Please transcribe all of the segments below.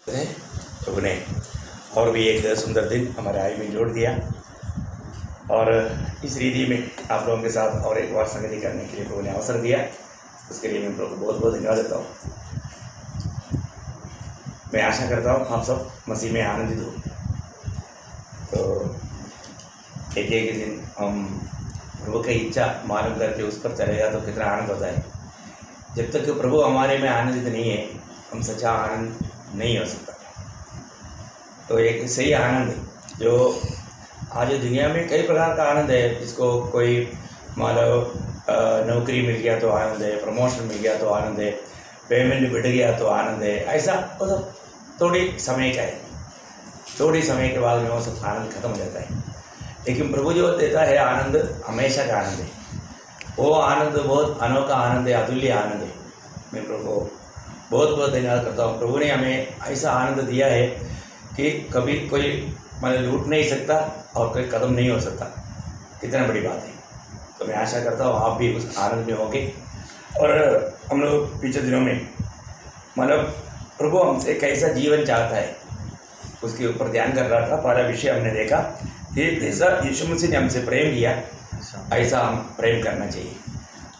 प्रभु ने और भी एक सुंदर दिन हमारे आयु में जोड़ दिया और इस रीति में आप लोगों के साथ और एक बार संगति करने के लिए प्रभु ने अवसर दिया। उसके लिए मैं प्रभु को बहुत बहुत धन्यवाद देता हूँ। मैं आशा करता हूँ आप सब मसीह में आनंदित हो। तो एक एक दिन हम प्रभु की इच्छा मालूम करके उस पर चलेगा तो कितना आनंद होता है। जब तक प्रभु हमारे में आनंदित नहीं है हम सच्चा आनंद नहीं हो सकता। तो एक सही आनंद जो आज दुनिया में कई प्रकार का आनंद है, जिसको कोई मान लो नौकरी मिल गया तो आनंद है, प्रमोशन मिल गया तो आनंद है, पेमेंट बढ़ गया तो आनंद है, ऐसा वो सब थोड़ी समय का है। थोड़ी समय के बाद में वो सब आनंद खत्म हो जाता है। लेकिन प्रभु जो देता है आनंद हमेशा का आनंद है। वो आनंद बहुत अनोखा आनंद है, अतुल्य आनंद है। मैं प्रभु को बहुत बहुत धन्यवाद करता हूँ। प्रभु ने हमें ऐसा आनंद दिया है कि कभी कोई मैंने लूट नहीं सकता और कोई कदम नहीं हो सकता। कितना बड़ी बात है। तो मैं आशा करता हूँ आप भी उस आनंद में होंगे। और हम लोग पिछले दिनों में मतलब प्रभु हमसे कैसा जीवन चाहता है उसके ऊपर ध्यान कर रहा था। पहला विषय हमने देखा कि जैसा यीशु मसीह ने हमसे प्रेम किया ऐसा हम प्रेम करना चाहिए।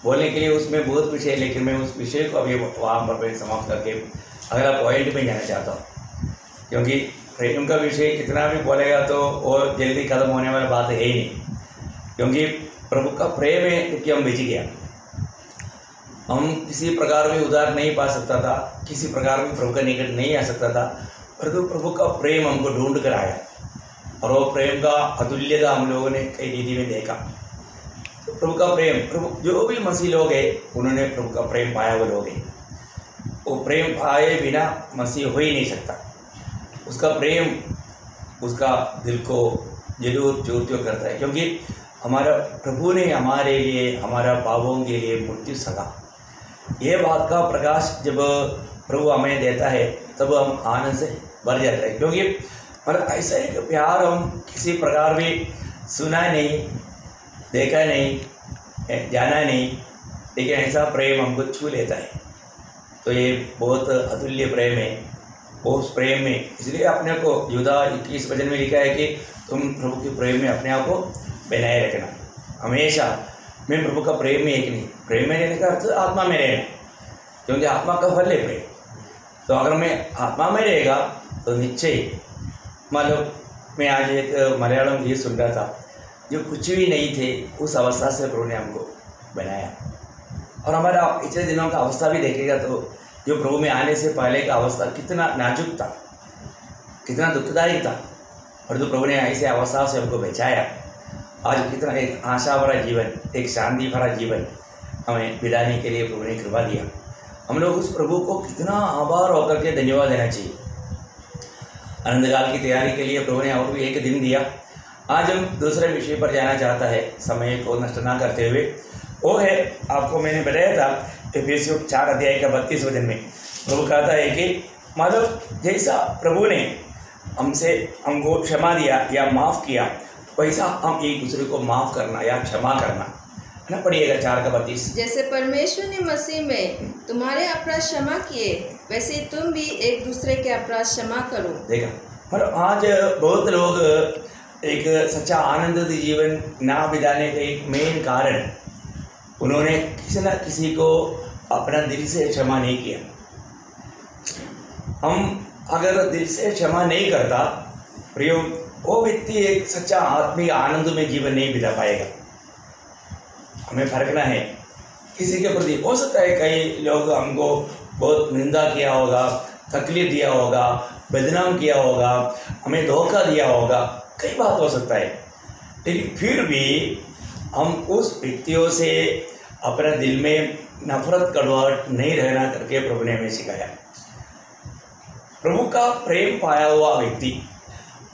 बोलने के लिए उसमें बहुत विषय है, लेकिन मैं उस विषय को अभी वहाँ पर समाप्त करके अगला पॉइंट में जाना चाहता हूँ। क्योंकि प्रेम का विषय कितना भी बोलेगा तो वो जल्दी खत्म होने वाली बात है ही नहीं। क्योंकि प्रभु का प्रेम है क्योंकि हम बेच गया। हम किसी प्रकार भी उधार नहीं पा सकता था, किसी प्रकार भी प्रभु का निकट नहीं आ सकता था, परंतु प्रभु का प्रेम हमको ढूंढ कर आया और वो प्रेम का अतुल्यता हम लोगों ने कई रीति में देखा। तो प्रभु का प्रेम, प्रभु जो भी मसीह लोग हैं उन्होंने प्रभु का प्रेम पाया वो लोग हैं। वो प्रेम पाए बिना मसीह हो ही नहीं सकता। उसका प्रेम उसका दिल को जरूर चूर करता है। क्योंकि हमारा प्रभु ने हमारे लिए हमारा पापों के लिए मृत्यु सहा। ये बात का प्रकाश जब प्रभु हमें देता है तब हम आनंद से भर जाते हैं। क्योंकि मतलब ऐसा एक प्यार हम किसी प्रकार भी सुना नहीं, देखा नहीं, जाना नहीं, लेकिन ऐसा प्रेम हमको छू लेता है। तो ये बहुत अतुल्य प्रेम है। उस प्रेम में इसलिए अपने को यूदा 21 वचन में लिखा है कि तुम प्रभु के प्रेम में अपने आप को बनाए रखना हमेशा। मैं प्रभु का प्रेम में एक नहीं, प्रेम में रहने का अर्थ आत्मा में रहना, क्योंकि आत्मा का फल है प्रेम। तो अगर मैं आत्मा में रहेगा तो निश्चय मतलब मैं आज एक मलयालम गीत सुन रहा था, जो कुछ भी नहीं थे उस अवस्था से प्रभु ने हमको बनाया। और हमारा पिछले दिनों का अवस्था भी देखेगा तो जो प्रभु में आने से पहले का अवस्था कितना नाजुक था, कितना दुखदायी था, और जो प्रभु ने ऐसे अवस्था से हमको बचाया। आज कितना एक आशा भरा जीवन, एक शांति भरा जीवन हमें बिताने के लिए प्रभु ने कृपा दिया। हम लोग उस प्रभु को कितना आभार होकर के धन्यवाद देना चाहिए। आनंदकाल की तैयारी के लिए प्रभु ने और भी एक दिन दिया। आज हम दूसरे विषय पर जाना चाहता है, समय को नष्ट ना करते हुए। वो है, आपको मैंने बताया था एफेसियों 4 अध्याय का 32 वचन में प्रभु कहता है कि मतलब जैसा प्रभु ने हमको क्षमा दिया या माफ़ किया, वैसा हम एक दूसरे को माफ़ करना या क्षमा करना है ना। पढ़िएगा 4 का 32। जैसे परमेश्वर ने मसीह में तुम्हारे अपराध क्षमा किए, वैसे तुम भी एक दूसरे के अपराध क्षमा करो। देखा, मतलब आज बहुत लोग एक सच्चा आनंद जीवन ना बिताने का एक मेन कारण उन्होंने किसी न किसी को अपना दिल से क्षमा नहीं किया। हम अगर दिल से क्षमा नहीं करता प्रियो, वो व्यक्ति एक सच्चा आत्मिक आनंद में जीवन नहीं बिता पाएगा। हमें फर्कना है किसी के प्रति। हो सकता है कई लोग हमको बहुत निंदा किया होगा, तकलीफ दिया होगा, बदनाम किया होगा, हमें धोखा दिया होगा, कई बात हो सकता है, लेकिन फिर भी हम उस व्यक्तियों से अपने दिल में नफरत कड़वाहट नहीं रहना करके प्रभु ने हमें सिखाया। प्रभु का प्रेम पाया हुआ व्यक्ति,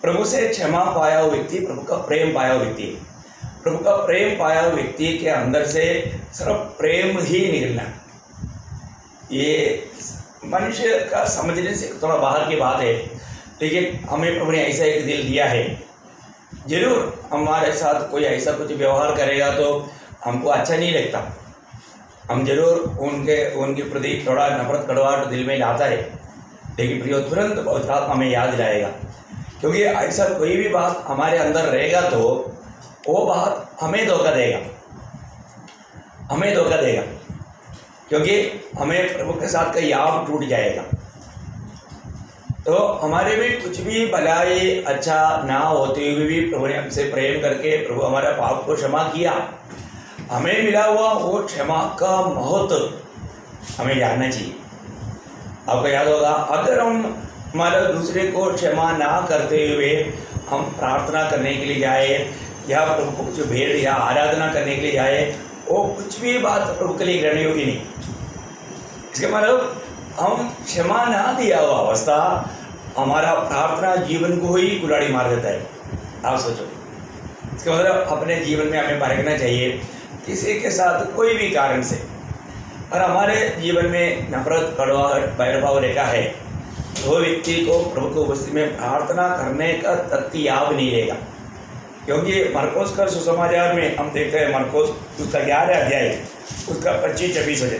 प्रभु से क्षमा पाया हुआ व्यक्ति प्रभु का प्रेम पाया हुआ व्यक्ति है। प्रभु का प्रेम पाया हुआ व्यक्ति के अंदर से सिर्फ प्रेम ही निकलना, ये मनुष्य का समझने से थोड़ा बाहर की बात है। लेकिन हमें प्रभु ने ऐसा एक दिल दिया है। जरूर हमारे साथ कोई ऐसा कुछ व्यवहार करेगा तो हमको अच्छा नहीं लगता, हम जरूर उनके प्रति थोड़ा नफरत कड़वाहट दिल में लाता है। लेकिन प्रियो तुरंत पवित्र आत्मा हमें याद दिलाएगा, क्योंकि ऐसा कोई भी बात हमारे अंदर रहेगा तो वो बात हमें धोखा देगा, क्योंकि हमें प्रभु के साथ का याद टूट जाएगा। तो हमारे भी कुछ भी भलाई अच्छा ना होते हुए भी प्रभु ने हमसे प्रेम करके प्रभु हमारा पाप को क्षमा किया, हमें मिला हुआ वो क्षमा का महत्व हमें जानना चाहिए। आपको याद होगा, अगर हम हमारे दूसरे को क्षमा ना करते हुए हम प्रार्थना करने के लिए जाए या प्रभु को कुछ भेंट या आराधना करने के लिए जाए, वो कुछ भी बात प्रभु के लिए ग्रहण होगी नहीं। इसके मतलब हम क्षमा ना दिया हुआ अवस्था हमारा प्रार्थना जीवन को ही कुल्हाड़ी मार देता है। आप सोचो, इसका मतलब अपने जीवन में हमें परखना चाहिए किसी के साथ कोई भी कारण से, और हमारे जीवन में नफरत, कड़वाहट, बैरभाव रेखा है, वो व्यक्ति को प्रभु को उपस्थिति में प्रार्थना करने का तथ्य याद नहीं रहेगा। क्योंकि मरकोस का सुसमाचार में हम देखते हैं, मरकोस उसका 11 अध्याय उसका 25-26 वजह,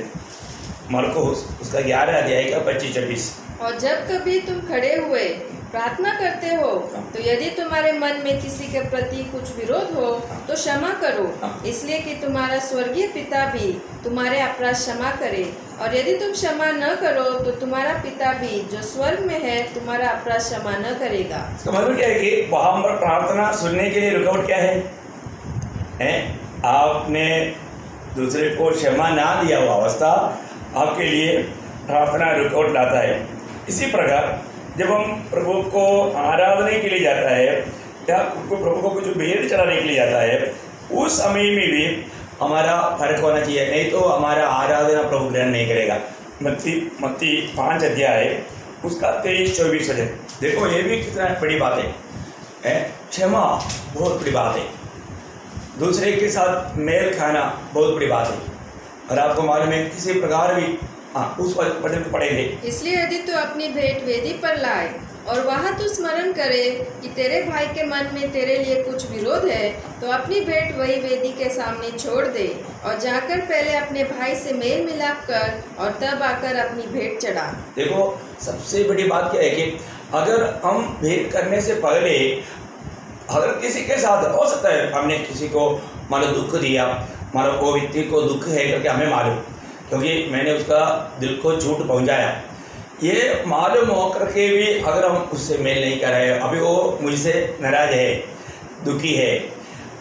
मरकोस उसका 11 अध्याय का 25-26। और जब कभी तुम खड़े हुए प्रार्थना करते हो तो यदि तुम्हारे मन में किसी के प्रति कुछ विरोध हो तो क्षमा करो, इसलिए कि तुम्हारा स्वर्गीय पिता भी तुम्हारे अपराध क्षमा करे। और यदि तुम क्षमा न करो तो तुम्हारा पिता भी जो स्वर्ग में है तुम्हारा अपराध क्षमा न करेगा। तो मतलब क्या है कि वहाँ पर प्रार्थना सुनने के लिए रुकावट क्या है? आपने दूसरे को क्षमा ना दिया हुआ अवस्था आपके लिए प्रार्थना रुकावट लाता है। इसी प्रकार जब हम प्रभु को आराधने के लिए जाता है या प्रभु को कुछ भेंट चढ़ाने के लिए जाता है, उस समय में भी हमारा फर्क होना चाहिए, नहीं तो हमारा आराधना प्रभु ग्रहण नहीं करेगा। मत्ती 5 अध्याय उसका 23-24 वचन देखो, ये भी कितना बड़ी बात है। क्षमा बहुत बड़ी बात है, दूसरे के साथ मेल खाना बहुत बड़ी बात है। और आपको मालूम है किसी प्रकार भी उस वचन को पढ़ेंगे, इसलिए यदि तू अपनी भेंट वेदी पर लाए और वहाँ तू स्मरण करे कि तेरे भाई के मन में तेरे लिए कुछ विरोध है, तो अपनी भेंट वही वेदी के सामने छोड़ दे और जाकर पहले अपने भाई से मेल मिलाप कर और तब आकर अपनी भेंट चढ़ा। देखो सबसे बड़ी बात क्या है कि अगर हम भेंट करने से पहले अगर किसी के साथ हो सकता है हमने किसी को मानो दुख दिया, मानो वो व्यक्ति को दुख है करके हमें मालूम, क्योंकि मैंने उसका दिल को चोट पहुंचाया, ये मालूम हो करके भी अगर हम उससे मेल नहीं कर रहे, अभी वो मुझसे नाराज है, दुखी है,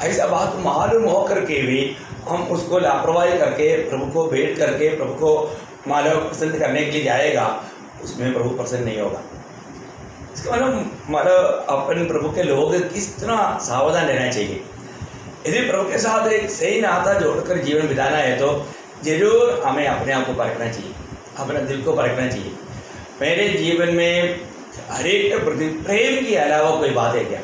ऐसा बात मालूम हो करके भी हम उसको लापरवाही करके प्रभु को भेंट करके प्रभु को मालूम पसंद करने के लिए जाएगा, उसमें प्रभु पसंद नहीं होगा। इसका मतलब अपन प्रभु के लोग किस तरह सावधान रहना चाहिए। यदि प्रभु के साथ एक सही नाता जोड़कर जीवन बिताना है तो जरूर हमें अपने आप को परखना चाहिए, अपना दिल को परखना चाहिए। मेरे जीवन में हर एक के प्रति प्रेम के अलावा कोई बात है क्या?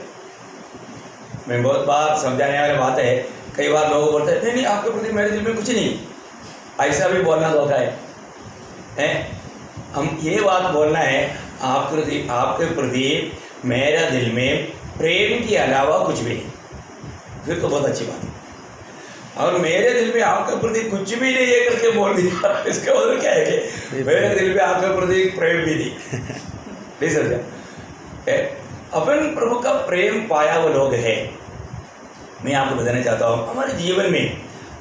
मैं बहुत बार समझाने वाली बात है, कई बार लोग बोलते हैं नहीं आपके प्रति मेरे दिल में कुछ नहीं, ऐसा भी बोलना धोखा है। हम ये बात बोलना है आपके प्रति मेरा दिल में प्रेम के अलावा कुछ भी नहीं, फिर तो बहुत अच्छी बात है। और मेरे दिल में आपके प्रति कुछ भी नहीं है करके बोल दिया, इसका मतलब क्या है कि मेरे दिल में आपके प्रति प्रेम भी नहीं समझा। अपन प्रभु का प्रेम पाया वो लोग है। मैं आपको बताना चाहता हूँ हमारे जीवन में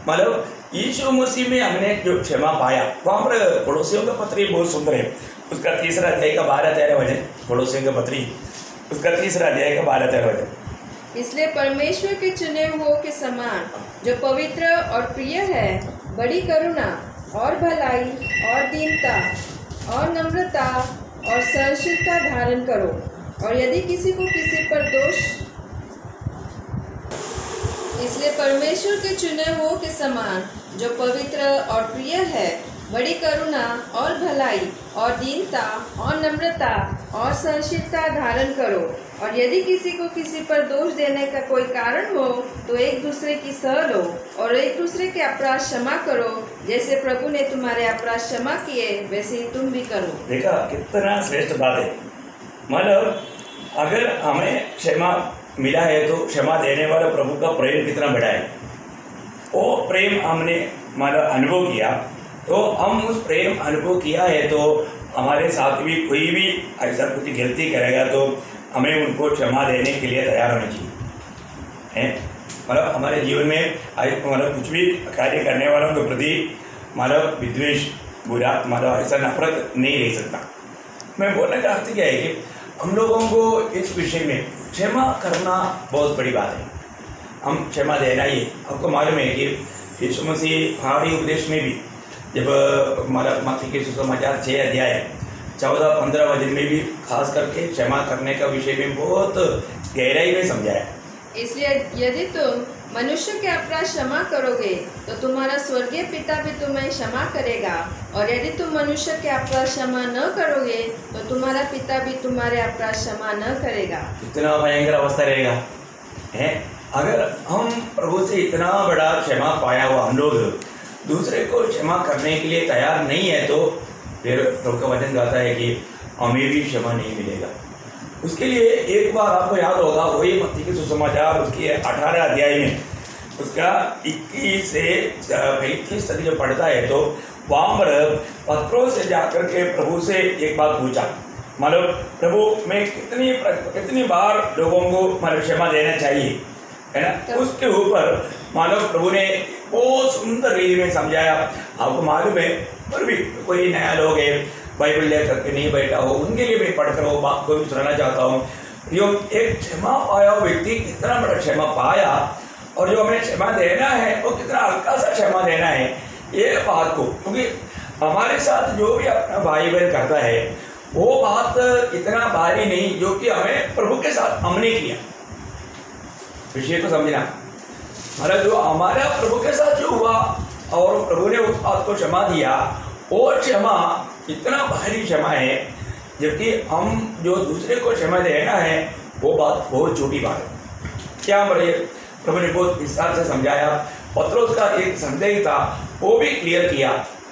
मतलब यीशु मसीह में हमने जो क्षमा पाया, वहाँ पर पड़ोसियों का पत्री बहुत सुंदर है, उसका 3 अध्याय का 12-13 वचन, पड़ोसियों का पत्री उसका 3 अध्याय का 12-13 वचन। इसलिए परमेश्वर के चुने हुओं के समान जो पवित्र और प्रिय है, बड़ी करुणा और भलाई और दीनता और नम्रता और सहनशीलता धारण करो। और यदि किसी को किसी पर दोष, इसलिए परमेश्वर के चुने हुओं के समान जो पवित्र और प्रिय है, बड़ी करुणा और भलाई और दीनता और नम्रता और सहनशीलता धारण करो। और यदि किसी को किसी पर दोष देने का कोई कारण हो तो एक दूसरे की सह लो और एक दूसरे के अपराध क्षमा करो, जैसे प्रभु ने तुम्हारे अपराध क्षमा किए वैसे ही तुम भी करो। देखा कितना श्रेष्ठ बात है। मतलब अगर हमें क्षमा मिला है तो क्षमा देने वाला प्रभु का प्रेम कितना बड़ा है, वो प्रेम हमने मतलब अनुभव किया, तो हम उस प्रेम अनुभव किया है तो हमारे साथ भी कोई भी ऐसा कुछ गलती करेगा तो हमें उनको क्षमा देने के लिए तैयार होना चाहिए हैं। मतलब हमारे जीवन में मतलब कुछ भी कार्य करने वालों के प्रति मतलब विद्वेष बुरा मतलब ऐसा नफरत नहीं रह सकता। मैं बोलने का अर्थ क्या है कि हम लोगों को इस विषय में क्षमा करना बहुत बड़ी बात है। हम क्षमा देना ही आपको मालूम है कि यीशु मसीह हमारे उपदेश में भी जब मतलब मत्ती के सुसमाचार 6 अध्याय 14-15 वचन में भी खास करके क्षमा करने का विषय में बहुत गहराई में समझाया। इसलिए यदि तुम मनुष्य के अपराध क्षमा करोगे तो तुम्हारा स्वर्गीय पिता भी तुम्हें क्षमा करेगा, और यदि तुम मनुष्य के अपराध क्षमा न करोगे तो तुम्हारा पिता भी तुम्हारे अपराध क्षमा न करेगा। कितना भयंकर अवस्था रहेगा है अगर हम प्रभु से इतना बड़ा क्षमा पाया हुआ हम लोग दूसरे को क्षमा करने के लिए तैयार नहीं है तो फिर प्रभु का वचन कहता है कि हमें भी क्षमा नहीं मिलेगा। उसके लिए एक बार आपको याद होगा वही मत्ती के सुसमाचार उसकी 18 अध्याय में उसका 21 से 35 तक जो पढ़ता है तो वहाँ पर पत्रों से जाकर के प्रभु से एक बात पूछा, मतलब प्रभु मैं कितनी बार लोगों को मतलब क्षमा देना चाहिए है ना। उसके ऊपर मानव प्रभु ने बहुत सुंदर रीति में समझाया। आपको मालूम है पर भी कोई नया लोग है बाइबल लेकर के नहीं बैठा हो उनके लिए मैं पढ़कर वो बात को भी सुनाना चाहता हूँ। जो एक क्षमा पाया व्यक्ति कितना बड़ा क्षमा पाया और जो हमें क्षमा देना है वो कितना हल्का सा क्षमा देना है ये बात को, क्योंकि हमारे साथ जो भी अपना भाई बहन करता है वो बात इतना भारी नहीं जो कि हमें प्रभु के साथ हमने किया। विषय को समझना मतलब जो हमारा प्रभु के साथ जो हुआ और प्रभु ने उस बात को क्षमा दिया वो क्षमा इतना भारी क्षमा है, जबकि हम जो दूसरे को क्षमा देना है वो बात बहुत छोटी बात है। क्या बड़े प्रभु ने बहुत विस्तार से समझाया। पत्रोस का एक संदेह था वो भी क्लियर किया।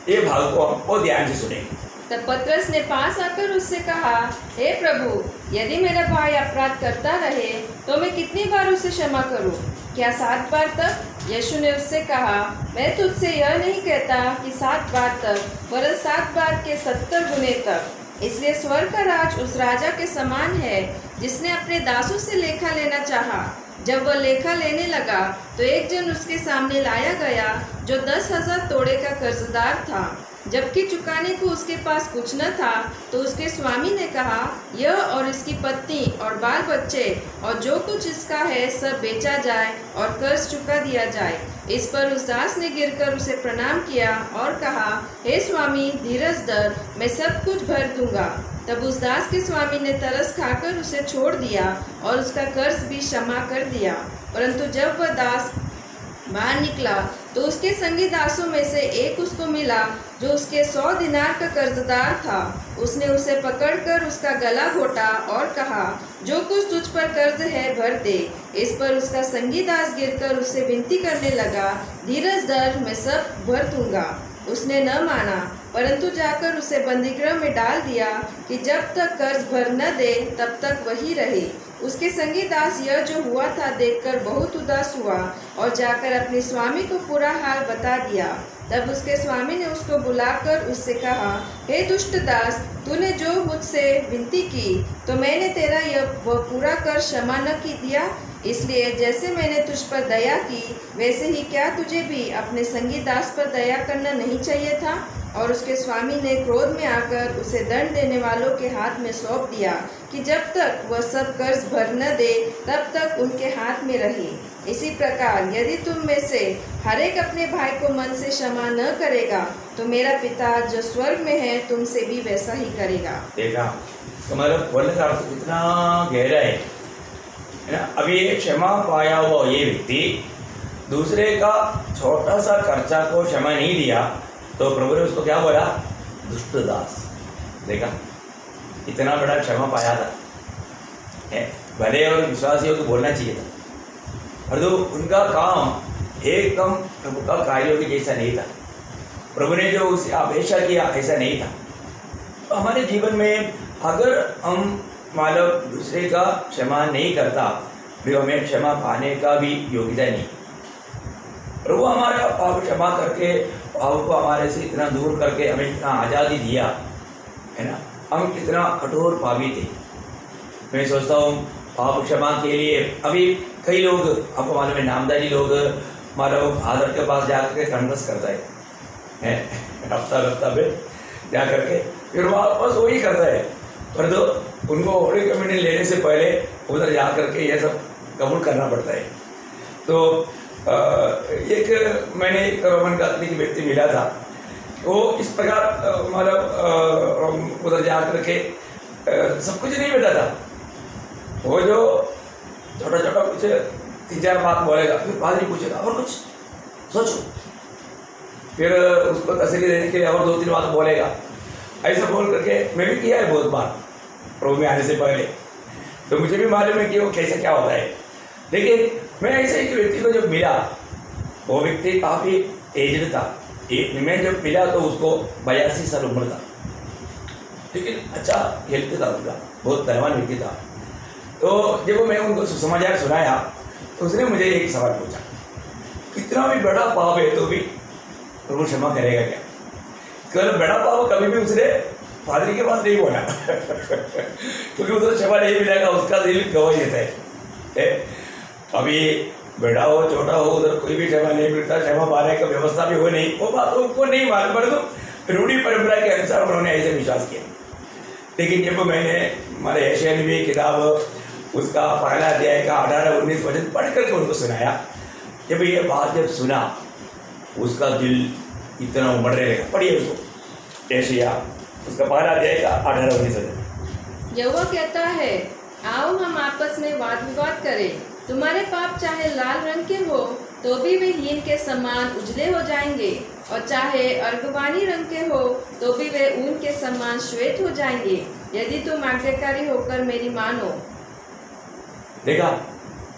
ये भाग को हमको ध्यान से सुने। तब पतरस ने पास आकर उससे कहा, हे प्रभु, यदि मेरा भाई अपराध करता रहे तो मैं कितनी बार उसे क्षमा करूं? क्या 7 बार तक? यीशु ने उससे कहा, मैं तुझसे यह नहीं कहता कि 7 बार तक, वरन 7 बार के 70 गुने तक। इसलिए स्वर्ग का राज उस राजा के समान है जिसने अपने दासों से लेखा लेना चाहा। जब वह लेखा लेने लगा तो एक जन उसके सामने लाया गया जो 10,000 तोड़े का कर्जदार था। जबकि चुकाने को उसके पास कुछ न था तो उसके स्वामी ने कहा, यह और इसकी पत्नी और बाल बच्चे और जो कुछ इसका है सब बेचा जाए और कर्ज चुका दिया जाए। इस पर उस दास ने गिरकर उसे प्रणाम किया और कहा, हे स्वामी, धीरज धर, मैं सब कुछ भर दूंगा। तब उस दास के स्वामी ने तरस खाकर उसे छोड़ दिया और उसका कर्ज भी क्षमा कर दिया। परंतु जब वह दास बाहर निकला तो उसके संगी दासों में से एक उसको मिला जो उसके 100 दिनार का कर्जदार था। उसने उसे पकड़कर उसका गला घोटा और कहा, जो कुछ तुझ पर कर्ज है भर दे। इस पर उसका संगी दास गिरकर उससे विनती करने लगा, धीरज धर, मैं सब भर दूंगा। उसने न माना, परंतु जाकर उसे बंदीगृह में डाल दिया कि जब तक कर्ज भर न दे तब तक वही रहे। उसके संगी दास यह जो हुआ था देखकर बहुत उदास हुआ और जाकर अपने स्वामी को पूरा हाल बता दिया। तब उसके स्वामी ने उसको बुलाकर उससे कहा, हे दुष्ट दास, तूने जो मुझसे विनती की तो मैंने तेरा वह पूरा कर क्षमा न की दिया। इसलिए जैसे मैंने तुझ पर दया की वैसे ही क्या तुझे भी अपने संगी दास पर दया करना नहीं चाहिए था? और उसके स्वामी ने क्रोध में आकर उसे दंड देने वालों के हाथ में सौंप दिया कि जब तक वह सब कर्ज भर न दे तब तक उनके हाथ में रहे। इसी प्रकार यदि तुम में से हर एक अपने भाई को मन से क्षमा न करेगा तो मेरा पिता जो स्वर्ग में है तुमसे भी वैसा ही करेगा। देखा तुम्हारा बोलने का अर्थ कितना गहरा है ना। अभी ये क्षमा पाया हुआ ये व्यक्ति दूसरे का छोटा सा खर्चा को क्षमा नहीं दिया तो प्रभु ने उसको क्या बोला? दुष्ट दास। देखा इतना बड़ा क्षमा पाया था है, भले और विश्वासियों को बोलना चाहिए था, और तो उनका काम एकदम प्रभु का कार्यों के जैसा नहीं था। प्रभु ने जो उसे अपेक्षा किया ऐसा नहीं था। तो हमारे जीवन में अगर हम मानव दूसरे का क्षमा नहीं करता फिर हमें क्षमा पाने का भी योग्यता नहीं। प्रभु हमारा पाप क्षमा करके पाप को हमारे से इतना दूर करके हमें इतना आज़ादी दिया है ना, हम कितना कठोर पापी थे। मैं सोचता हूँ पाप क्षमा के लिए अभी कई लोग, आपको मालूम है, नामदारी लोग मानो फादर के पास जाकर के कन्वर्स करता है हफ्ता में जा करके, फिर वापस वही करता है। पर तो उनको होली कम्युनियन लेने से पहले उधर जा करके ये सब कबूल करना पड़ता है। तो एक मैंने एक रोमन कैथोलिक व्यक्ति मिला था, वो इस प्रकार मतलब उधर जा करके सब कुछ नहीं बताता। वो जो छोटा छोटा कुछ 3-4 बात बोलेगा, फिर पादरी पूछेगा और कुछ सोचो, फिर उसको तसल्ली देने के लिए और 2-3 बात बोलेगा। ऐसा बोल करके मैं भी किया है बहुत बार प्रभु में आने से पहले, तो मुझे भी मालूम है कि वो कैसे क्या होता है। लेकिन मैं ऐसे एक व्यक्ति को जब मिला, वो व्यक्ति काफ़ी एजड था। मैं जब मिला तो उसको 82 साल उम्र था, लेकिन अच्छा हेल्थ था उसका, बहुत धनवान व्यक्ति था। तो जब मैं उनको सुसमाचार सुनाया तो उसने मुझे एक सवाल पूछा, कितना भी बड़ा पाप है तो भी प्रभु क्षमा करेगा क्या? केवल बड़ा पाप कभी भी उसने पादरी के पास नहीं बोला क्योंकि उधर क्षमा नहीं मिलेगा, उसका दिल गवाही देता है। अभी बड़ा हो छोटा हो उधर कोई भी क्षमा नहीं मिलता, क्षमा पाने का व्यवस्था भी हो नहीं, वो बात उनको नहीं मालूम, परंतु रूढ़ी परंपरा के अनुसार उन्होंने ऐसे विश्वास किया। लेकिन जब मैंने हमारे एशिया नबी किताब उसका पहला अध्याय का 18-19 वचन पढ़ करके उनको सुनाया, जब ये बात जब सुना उसका दिल इतना उमड़ने लगा। पढ़िए उसको, एशिया उसका पहला अध्याय का 18-19 वचन। यहोवा कहता है, आओ हम आपस में वाद विवाद करें। तुम्हारे पाप चाहे लाल रंग के हो तो भी वे हीन के समान उजले हो जाएंगे, और चाहे अर्गवानी रंग के हो तो भी वे ऊन के समान श्वेत हो जाएंगे, यदि तुम आज्ञाकारी होकर मेरी मानो। देखा,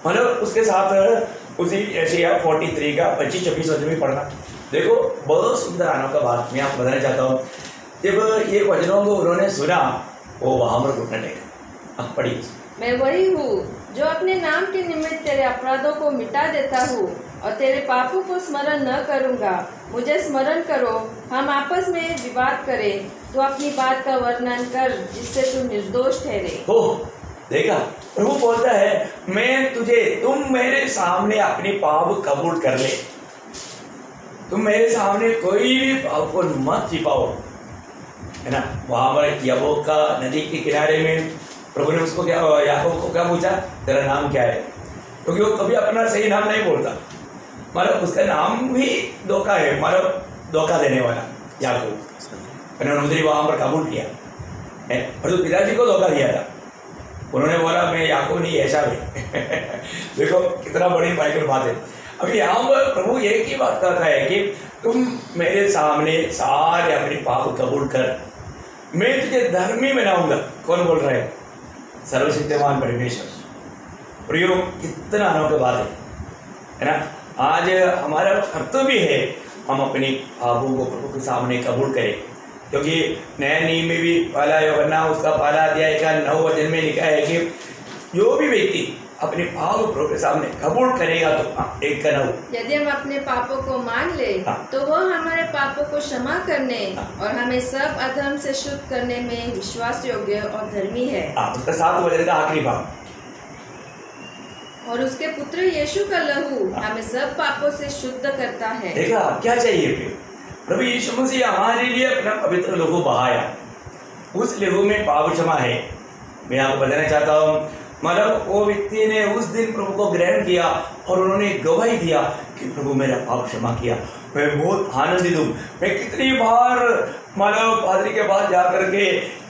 मतलब उसके साथ उसी एशिया 43 का 25-26 वचन भी पढ़ना। देखो बहुत सुंदर अनोखा बात मैं आपको बताना चाहता हूँ। जब ये वचनों को उन्होंने सुना, वो वहाँ पर घुटने टेका। पढ़िए। मैं वही हूँ जो अपने नाम के निमित्त तेरे अपराधों को मिटा देता हूँ और तेरे पापों को स्मरण न करूँगा। मुझे स्मरण करो, हम आपस में विवाद करें। तो अपनी बात का वर्णन कर जिससे तू निर्दोष ठहरे। हो देखा, प्रभु बोलता है तुम मेरे सामने अपनी पाप कबूल कर ले, तुम मेरे सामने कोई भी पाप को मत छिपाओ, है ना। वहां पर याकूब का नदी के किनारे में प्रभु ने उसको क्या, याकूब को क्या पूछा, तेरा नाम क्या है? क्योंकि वो कभी अपना सही नाम नहीं बोलता, मतलब उसका नाम भी धोखा है, मतलब धोखा देने वाला याकूब। उन्होंने वहां पर कबूल किया है, और तो पिताजी को धोखा दिया था। उन्होंने बोला मैं याकूब नहीं ऐसा भी देखो कितना बड़ी बाइबल बात है। अभी यहाँ पर प्रभु एक ही बात करता है कि तुम मेरे सामने सारे अपने पाप कबूल कर, मैं तुझे धर्मी बनाऊंगा। कौन बोल रहा है? सर्वशक्तिमान परमेश्वर। प्रयोग कितना अनोखा बात है ना। आज हमारा कर्तव्य है हम अपने पापों को प्रभु के सामने कबूल करें, क्योंकि नया नियम में भी पहला यूहन्ना उसका पहला अध्याय का 9 वचन में लिखा है कि जो भी व्यक्ति अपने पाप प्रभु के सामने कबूल करेगा तो 1 का 9, यदि हम अपने पापों को मान ले तो वह हमारे पापों को क्षमा करने और हमें सब अधर्म से शुद्ध करने में विश्वास योग्य और धर्मी है। उसका 7 वचन का आखिरी भाग, और उसके पुत्र यीशु का लहू हमें सब पापों से शुद्ध करता है। देखा क्या चाहिए फिर? प्रभु यीशु मसीह हमारे लिए अपना पवित्र लहू बहाया, उस लहू में पाप क्षमा है। मैं आपको बताना चाहता हूँ, मतलब वो व्यक्ति ने उस दिन प्रभु को ग्रहण किया और उन्होंने गवाही दिया कि प्रभु मेरा पाप क्षमा किया। मैं बहुत आनंदित हूँ। मैं कितनी बार मतलब पादरी के पास जा करके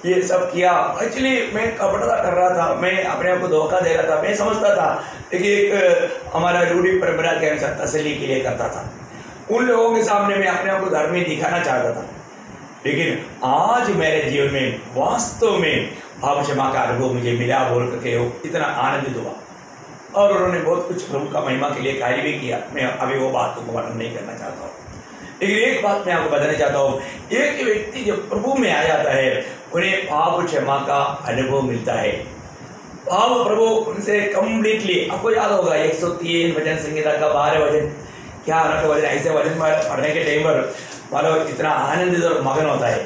ये सब किया। एक्चुअली मैं कपड़ा कर रहा था, मैं अपने आप को धोखा दे रहा था, मैं समझता था, लेकिन एक हमारा रूढ़ी परंपरा के अनुसार तसल्ली के लिए करता था। उन लोगों के सामने मैं अपने आप को धर्मी दिखाना चाहता था। लेकिन आज मेरे जीवन में वास्तव में पाप क्षमा का अनुभव मुझे मिला बोल करके इतना आनंदित हुआ, और उन्होंने बहुत कुछ प्रभु का महिमा के लिए कार्य भी किया। मैं अभी वो बात को वर्णन नहीं करना चाहता हूँ, लेकिन एक बात मैं आपको बताना चाहता हूँ, एक व्यक्ति जब प्रभु में आ जाता है उन्हें पाप क्षमा का अनुभव मिलता है। पाप प्रभु उनसे कम्प्लीटली, आपको याद होगा 103 वचन संहिता का 12 वचन, क्या अनोखा वचन। ऐसे वचन पढ़ने के टाइम पर मतलब इतना आनंदित और मगन होता है।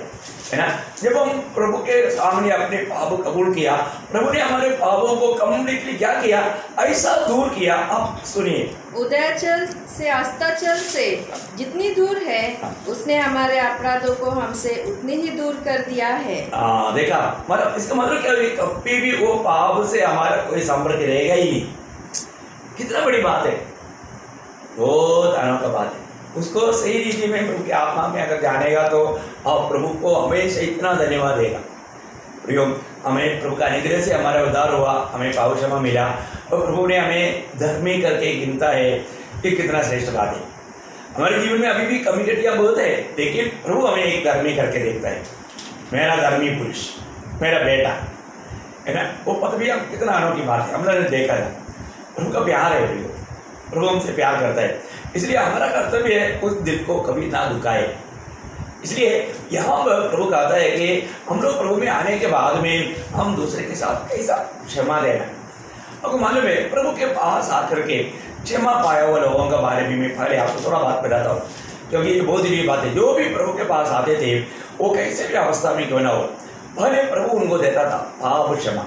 है ना। जब हम प्रभु के सामने अपने पाप कबूल किया, प्रभु ने हमारे पापों को कम्प्लीटली क्या किया, ऐसा दूर किया। आप सुनिए, उदयाचल से अस्ताचल से जितनी दूर है उसने हमारे अपराधों को हमसे उतनी ही दूर कर दिया है। देखा, मतलब इसका मतलब क्या है, कभी भी वो पाप से हमारा कोई संपर्क रहेगा ही नहीं। कितना बड़ी बात है, बहुत अनोखा बात है। उसको सही रीति में प्रभु की आत्मा में अगर जानेगा तो आप प्रभु को हमेशा इतना धन्यवाद देगा। प्रियो, हमें प्रभु का अनुग्रह से हमारा उद्धार हुआ, हमें पाप क्षमा मिला और प्रभु ने हमें धर्मी करके गिनता है। ये कितना श्रेष्ठ बात है। हमारे जीवन में अभी भी कमिटेटियाँ बहुत है, लेकिन प्रभु हमें एक धर्मी करके देखता है। मेरा धर्मी पुरुष, मेरा बेटा, है ना। वो पद भी हम कितना अनोखी बात है, हमने देखा है। प्रभु का प्यार है, प्रियो, प्रभु हमसे प्यार करता है। इसलिए हमारा कर्तव्य है उस दिल को कभी ना दुखाए। इसलिए यहाँ पर प्रभु कहता है कि हम लोग प्रभु में आने के बाद में हम दूसरे के साथ कैसा क्षमा देना। आपको मालूम है, प्रभु के पास आकर के क्षमा पाया हुआ लोगों के बारे में मैं पहले आपको थोड़ा बात बताता हूँ, क्योंकि ये बहुत ही बात है। जो भी प्रभु के पास आते थे वो कैसे भी अवस्था में क्यों ना हो, पहले प्रभु उनको देता था पाप क्षमा।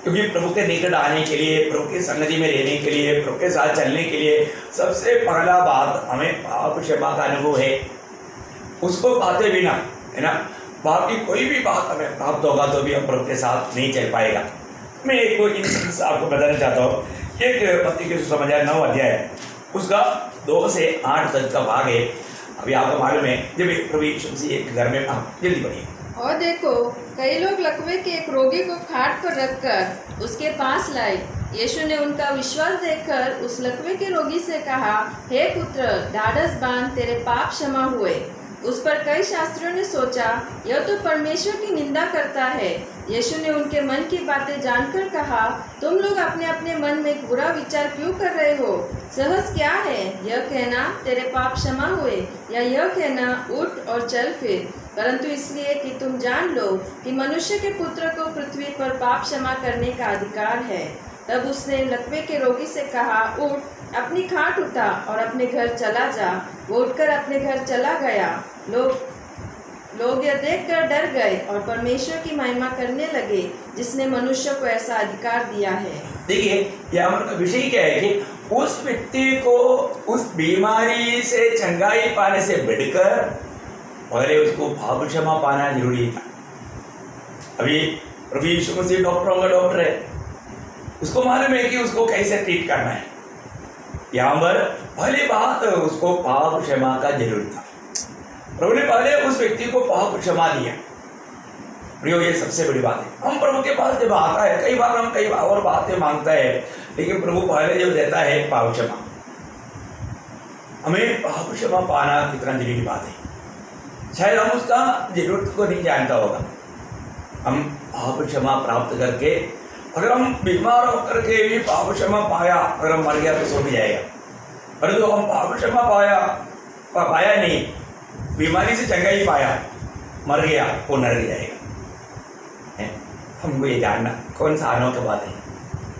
क्योंकि प्रभु के निकट आने के लिए, प्रभु की संगति में रहने के लिए, प्रभु के साथ चलने के लिए सबसे पहला बात हमें पाप क्षमा का अनुभव है। उसको पाते बिना, है ना, बाकी कोई भी बात हमें प्राप्त होगा तो भी हम प्रभु के साथ नहीं चल पाएगा। मैं एक इंसिडेंस आपको बताना चाहता हूँ। एक पत्री के सुसमाचार 9 अध्याय उसका 2 से 8 तक का भाग है। अभी आपको मालूम है, जब प्रभु यीशु मसीह एक घर में, जल्दी पढ़िए। और देखो, कई लोग लकवे के एक रोगी को खाट पर रखकर उसके पास लाए। यीशु ने उनका विश्वास देखकर उस लकवे के रोगी से कहा, हे पुत्र, ढाढ़स बांध, तेरे पाप क्षमा हुए। उस पर कई शास्त्रियों ने सोचा, यह तो परमेश्वर की निंदा करता है। यीशु ने उनके मन की बातें जानकर कहा, तुम लोग अपने अपने मन में एक बुरा विचार क्यों कर रहे हो? सहज क्या है, यह कहना तेरे पाप क्षमा हुए, या यह कहना उठ और चल फिर? परंतु इसलिए कि तुम जान लो कि मनुष्य के पुत्र को पृथ्वी पर पाप क्षमा करने का अधिकार है। तब उसने लकवे के रोगी से कहा, उठ, अपनी खाट उठा और अपने घर चला जा। वो उठकर अपने घर चला गया। लोग यह देखकर डर गए और परमेश्वर की महिमा करने लगे, जिसने मनुष्य को ऐसा अधिकार दिया है। देखिए, यहाँ का विषय क्या है कि उस व्यक्ति को उस बीमारी से चंगाई पाने से बढ़कर पहले उसको पाप क्षमा पाना जरूरी था। अभी प्रभु यीशु मसीह डॉक्टरों का डॉक्टर है, उसको मालूम है कि उसको कैसे ट्रीट करना है। यहाँ पर पहली बात उसको पाप क्षमा का जरूर था। प्रभु ने पहले उस व्यक्ति को पाप क्षमा दिया। प्रियो, ये सबसे बड़ी बात है। हम प्रभु के पास जब आता है, कई बार हम कई और बातें मांगता है, लेकिन प्रभु पहले जो देता है पाप क्षमा। हमें पाप क्षमा पाना कितना जरूरी बात है। शायद हम उसका जरूरत को नहीं जानता होगा। हम पाप क्षमा प्राप्त करके, अगर हम बीमार होकर के भी पाप क्षमा पाया, अगर हम मर गया तो सो भी जाएगा। परंतु हम पाप क्षमा पाया नहीं, बीमारी से चंगाई पाया, मर गया, वो नरक जाएगा। हमको ये जानना कौन सा अनोखी बात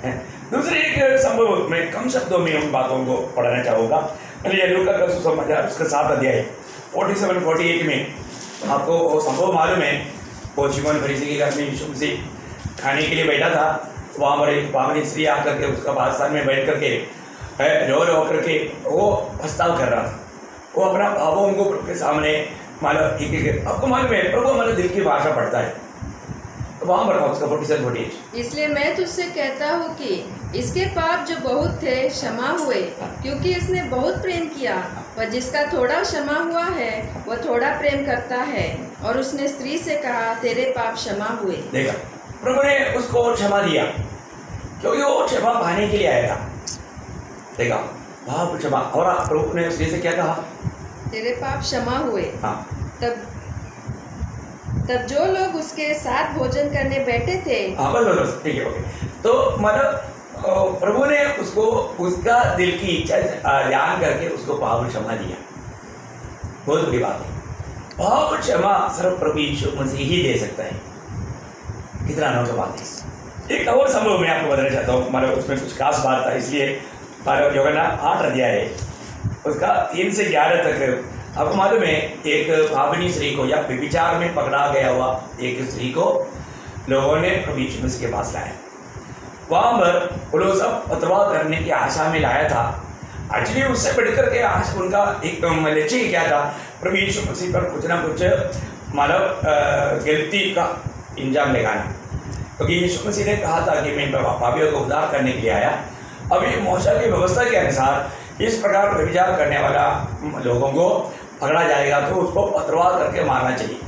है। दूसरी एक संभव मैं कम शब्दों में उन बातों को पढ़ना चाहूँगा। लूका का सुसमाचार उसका 7 अध्याय 47-48 में आपको वो संभव मालूम है। वो शिमोन फरीसी के घर में यीशु मसीह खाने के लिए बैठा था। वहाँ पर एक पावनी स्त्री आकर के उसका बादशाह में बैठ करके रो करके वो प्रस्ताव कर रहा था। वो अपना पापों को प्रभु के सामने मालूम, ठीक, आपको मालूम है प्रभु हमारे दिल की भाषा पढ़ता है। तो वहाँ पर उसका 47-48। इसलिए मैं तुझसे कहता हूँ कि इसके पाप जो बहुत थे क्षमा हुए, क्योंकि इसने बहुत प्रेम किया। पर जिसका थोड़ा क्षमा हुआ है वह थोड़ा प्रेम करता है। और उसने स्त्री से कहा, तेरे पाप क्षमा हुए। देखा, प्रभु ने उसको क्षमा दिया क्योंकि वो क्षमा पाने के लिए आया था। देखा, पाप क्षमा। और प्रभु ने स्त्री से क्या कहा? तेरे पाप क्षमा हुए। हाँ। तब जो लोग उसके साथ भोजन करने बैठे थे, हाँ बस ठीक है, ओके। तो मतलब प्रभु ने उसको उसका दिल की इच्छा जान करके उसको पाप क्षमा दिया। बहुत बड़ी बात है। पाप क्षमा सिर्फ प्रभु यीशु मसीह ही दे सकता है। कितना अनोखी बात है। एक और संभव मैं आपको बताना चाहता हूँ। मतलब उसमें कुछ खास बात था, इसलिए यूहन्ना 8 अध्याय है उसका 3 से 11 तक आपको मालूम है एक भावनी स्त्री को या व्यभिचार में पकड़ा गया हुआ एक स्त्री को लोगों ने प्रभु यीशु मसीह के पास लाया। वहां पर वो लोग सब पत्रवाह करने की आशा में लाया था। एक्चुअली उससे बढ़कर के आज उनका एक लक्ष्य क्या था, प्रभु यीशु मसीह पर कुछ ना कुछ मतलब गलती का इंजाम लगाना, क्योंकि यीशु मसीह ने कहा था कि मैं पापियों को उद्धार करने के लिए आया। अभी मूसा की व्यवस्था के अनुसार इस प्रकार व्यभिचार करने वाला लोगों को पकड़ा जाएगा तो उसको पथरवाह करके मारना चाहिए।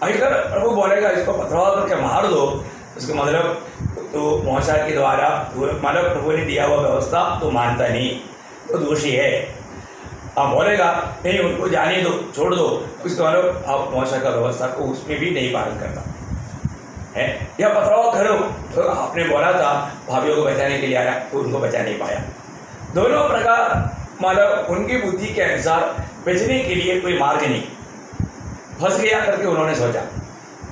अगर प्रभु बोलेगा इसको पथरवाह करके मार दो, उसका मतलब तो मूसा के द्वारा मतलब प्रभु ने दिया हुआ व्यवस्था तो मानता नहीं, तो दोषी है। आप बोलेगा नहीं उनको जाने दो, छोड़ दो, उसका मतलब आप मूसा का व्यवस्था को उसमें भी नहीं पालन करता है। या पथरवाह करो, तो आपने बोला था भाभियों को बचाने के लिए आया तो उनको बचा नहीं पाया। दोनों प्रकार मतलब उनकी बुद्धि के अनुसार बचने के लिए कोई मार्ग नहीं, फंस गया करके उन्होंने सोचा।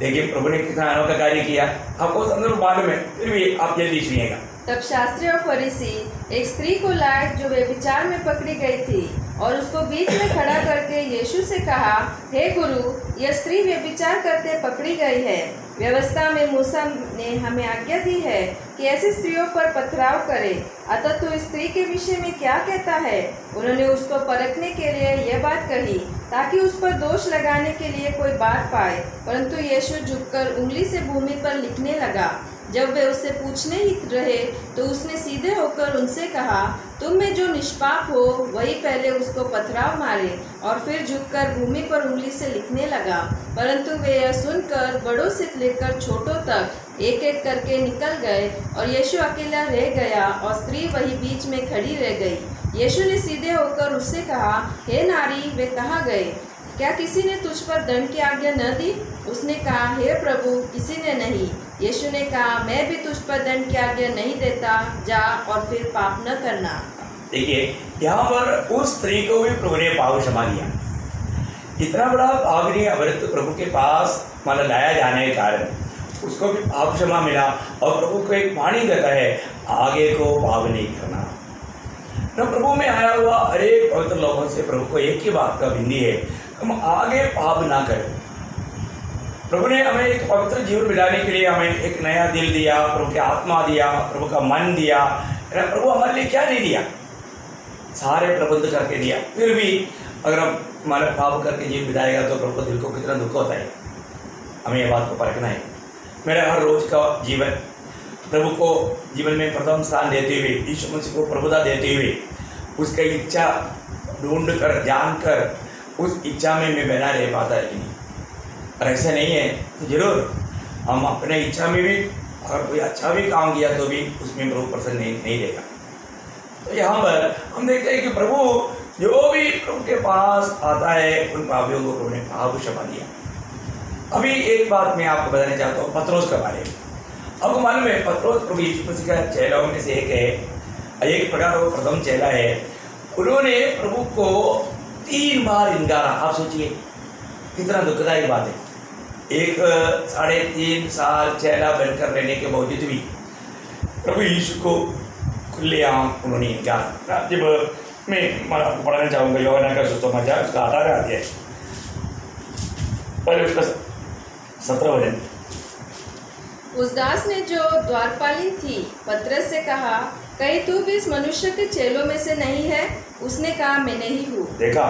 लेकिन प्रभु ने कितना अनोखा कार्य किया, आपको संदर्भ मालूम है, फिर भी आप जल्दी सुनिएगा। तब शास्त्री और फरीसी एक स्त्री को लाए जो व्यभिचार में पकड़ी गई थी और उसको बीच में खड़ा करके यीशु से कहा, हे गुरु, यह स्त्री व्यभिचार करते पकड़ी गई है। व्यवस्था में मूसा ने हमें आज्ञा दी है कि ऐसी स्त्रियों पर पथराव करे, अतः तू इस स्त्री के विषय में क्या कहता है? उन्होंने उसको परखने के लिए यह बात कही ताकि उस पर दोष लगाने के लिए कोई बात पाए, परंतु यीशु झुककर उंगली से भूमि पर लिखने लगा। जब वे उससे पूछने ही रहे तो उसने सीधे होकर उनसे कहा, तुम में जो निष्पाप हो वही पहले उसको पथराव मारे, और फिर झुककर भूमि पर उंगली से लिखने लगा। परंतु वे यह सुनकर बड़ों से लेकर छोटों तक एक एक करके निकल गए और यीशु अकेला रह गया और स्त्री वही बीच में खड़ी रह गई। यीशु ने सीधे होकर उससे कहा, हे नारी, वे कहाँ गए? क्या किसी ने तुझ पर दंड की आज्ञा न दी? उसने कहा, हे प्रभु, किसी ने नहीं। यीशु ने कहा, मैं भी तुझ पर दंड की आज्ञा नहीं देता, जा और फिर पाप न करना। देखिए यहाँ पर उस स्त्री को भी प्रभु ने पाप क्षमा दिया। इतना बड़ा पावनी अवृत प्रभु के पास मतलब लाया जाने के कारण उसको भी पाप क्षमा मिला, और प्रभु को एक वाणी देता है, आगे को पाप नहीं करना। न प्रभु में आया हुआ अनेक पवित्र लोगों से प्रभु को एक ही बात का विनती है, हम आगे पाप ना करें। प्रभु ने हमें एक पवित्र जीवन बिताने के लिए हमें एक नया दिल दिया, प्रभु की आत्मा दिया, प्रभु का मन दिया। प्रभु हमारे लिए क्या नहीं दिया, सारे प्रबंध करके दिया। फिर भी अगर हम हमारे पाप करके जीवन बिताएगा तो प्रभु दिल को कितना दुख होता है। हमें यह बात को परखना है। मेरा हर रोज का जीवन प्रभु को जीवन में प्रथम स्थान देते हुए, यीशु मसीह को प्रभुता देते हुए, उसका इच्छा ढूंढ कर जान कर उस इच्छा में मैं बना रह पाता है कि नहीं। और ऐसा नहीं है तो जरूर हम अपने इच्छा में भी अगर कोई अच्छा भी काम किया तो भी उसमें प्रभु प्रसन्न नहीं देगा। तो यहाँ पर हम देखते हैं कि प्रभु जो भी प्रभु के पास आता है उन पापियों को प्रभु ने पाप क्षमा दिया। अभी एक बात मैं आपको बताना चाहता हूँ पत्रोस के बारे में। आपको मालूम है पत्रोस प्रभु यीशु मसीह का चेलों में से एक है, एक प्रकार वो प्रथम चेला है। उन्होंने प्रभु को 3 बार इनकारा। आप सोचिए कितना दुखदायी बात है। एक 3.5 साल चेला बनकर रहने के बावजूद भी प्रभु यीशु को खुलेआम उन्होंने इनकार। जब मैं आपको पढ़ाना चाहूँगा यूहन्ना का सुसमाचार उसका 18 अध्याय, पहले उसका 17 वचन। उस दास ने जो द्वारपालिन थी पतरस से कहा, कहीं तू भी इस मनुष्य के चेलों में से नहीं है? उसने कहा, मैं नहीं हूँ। देखा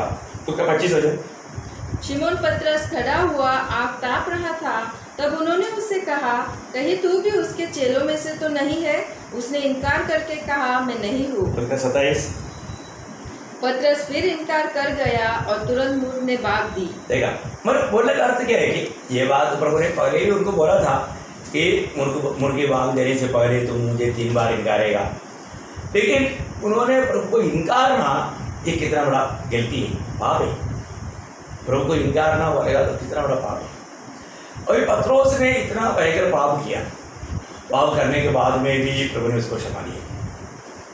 तो क्या 25 वचन। शिमोन पतरस खड़ा हुआ आग ताप रहा था। तब उन्होंने उससे कहा, कहीं तू भी उसके चेलों में से तो नहीं है? उसने इनकार करके कहा, मैं नहीं हूँ। 27। पतरस फिर इनकार कर गया और तुरंत मुड़ने भाग दी। देखा मतलब बोलने का अर्थ क्या है कि ये बात प्रभु ने पहले ही उनको बोला था कि मुर्गी भाग देने से पहले तुम मुझे 3 बार इनकारेगा, लेकिन उन्होंने प्रभु को इनकार ना, ये कितना बड़ा गलती है, पाप है। प्रभु को इनकार ना बोलेगा तो कितना बड़ा पाप है। और पत्रोस ने इतना भयंकर पाप किया, पाप करने के बाद में भी प्रभु ने उसको क्षमा दिया।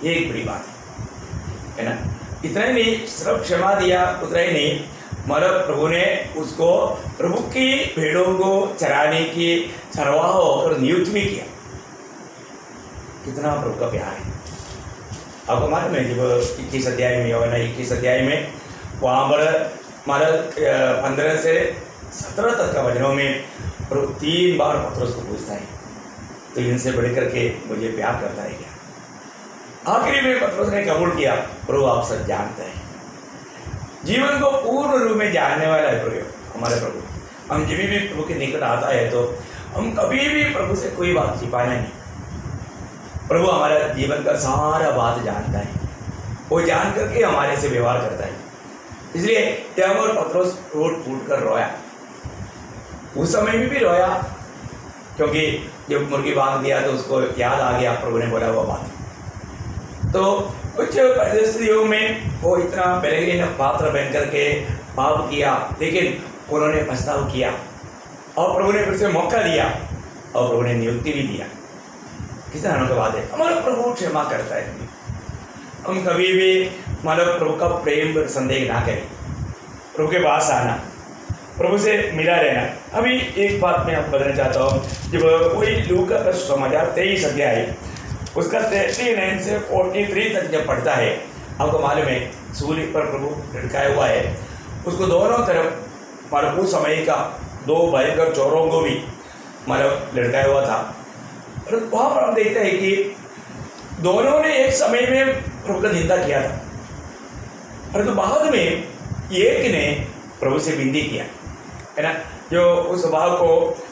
ये एक बड़ी बात है ना। इतना ही नहीं, सिर्फ क्षमा दिया उतना ही नहीं, मतलब प्रभु ने उसको प्रभु की भेड़ों को चराने की चरवाह होकर नियुक्त भी किया। कितना प्रभु का प्यार है। आपको मालूम है जब 21 अध्याय में यूहन्ना 21 अध्याय में वहाँ पर मालक 15 से 17 तक का वचनों में प्रभु 3 बार पतरस को पूछता है, तो इनसे बढ़ करके मुझे प्यार करता है क्या? आखिरी में पतरस ने कबूल किया, प्रभु आप सब जानते हैं। जीवन को पूर्ण रूप में जानने वाला है प्रभु हमारे प्रभु। हम जब भी प्रभु के निकट आता है तो हम कभी भी प्रभु से कोई बात छिपाना नहीं। प्रभु हमारा जीवन का सारा बात जानता है, वो जान करके हमारे से व्यवहार करता है। इसलिए जब और पतरस टूट फूट कर रोया, उस समय में भी रोया, क्योंकि जब मुर्गी बांध दिया तो उसको याद आ गया प्रभु ने बोला हुआ बात। तो कुछ परिस्थितियों में वो इतना बेलहीन पात्र बन करके पाप किया, लेकिन उन्होंने पछतावा किया और प्रभु ने फिर से मौका दिया और प्रभु ने नियुक्ति भी दिया। कितना अनोखी बात है, हमारा प्रभु क्षमा करता है। हम कभी भी मतलब प्रभु का प्रेम पर संदेह ना करें, प्रभु के पास आना, प्रभु से मिला रहना। अभी एक बात मैं आपको बताना चाहता हूँ, जब वही लूका का समाचार 23 अध्याय उसका 39 से 43 तक जब पढ़ता है, आपको मालूम है सूली पर प्रभु लटकाया हुआ है, उसको दोनों तरफ मतलब उस समय का 2 भयंकर चोरों को भी मतलब लटकाया हुआ था। और वहाँ पर हम देखते हैं कि दोनों ने एक समय में प्रभु का निंदा किया था, परंतु बाद में एक ने प्रभु से विनती किया, है ना, जो उस भाव को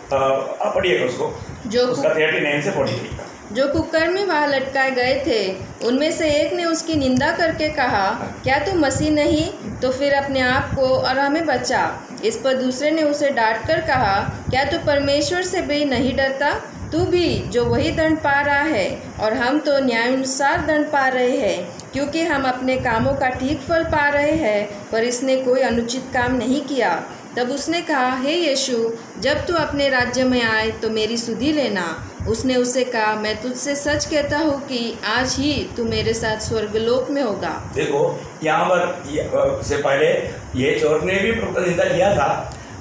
आप पढ़िएगा उसको, जो उसका 39 से 43 का। जो कुकर्मी वहाँ लटकाए गए थे उनमें से एक ने उसकी निंदा करके कहा, क्या तू मसीह नहीं? तो फिर अपने आप को और हमें बचा। इस पर दूसरे ने उसे डांट कर कहा, क्या तू परमेश्वर से भी नहीं डरता? तू भी जो वही दंड पा रहा है और हम तो न्यायानुसार दंड पा रहे हैं, क्योंकि हम अपने कामों का ठीक फल पा रहे हैं, पर इसने कोई अनुचित काम नहीं किया। तब उसने कहा, हे यीशु, जब तू अपने राज्य में आए तो मेरी सुधि लेना। उसने उसे कहा, मैं तुझसे सच कहता हूँ कि आज ही तू मेरे साथ स्वर्गलोक में होगा। देखो यहाँ पर से पहले ये चोर ने भी प्रभु का निंदा किया था,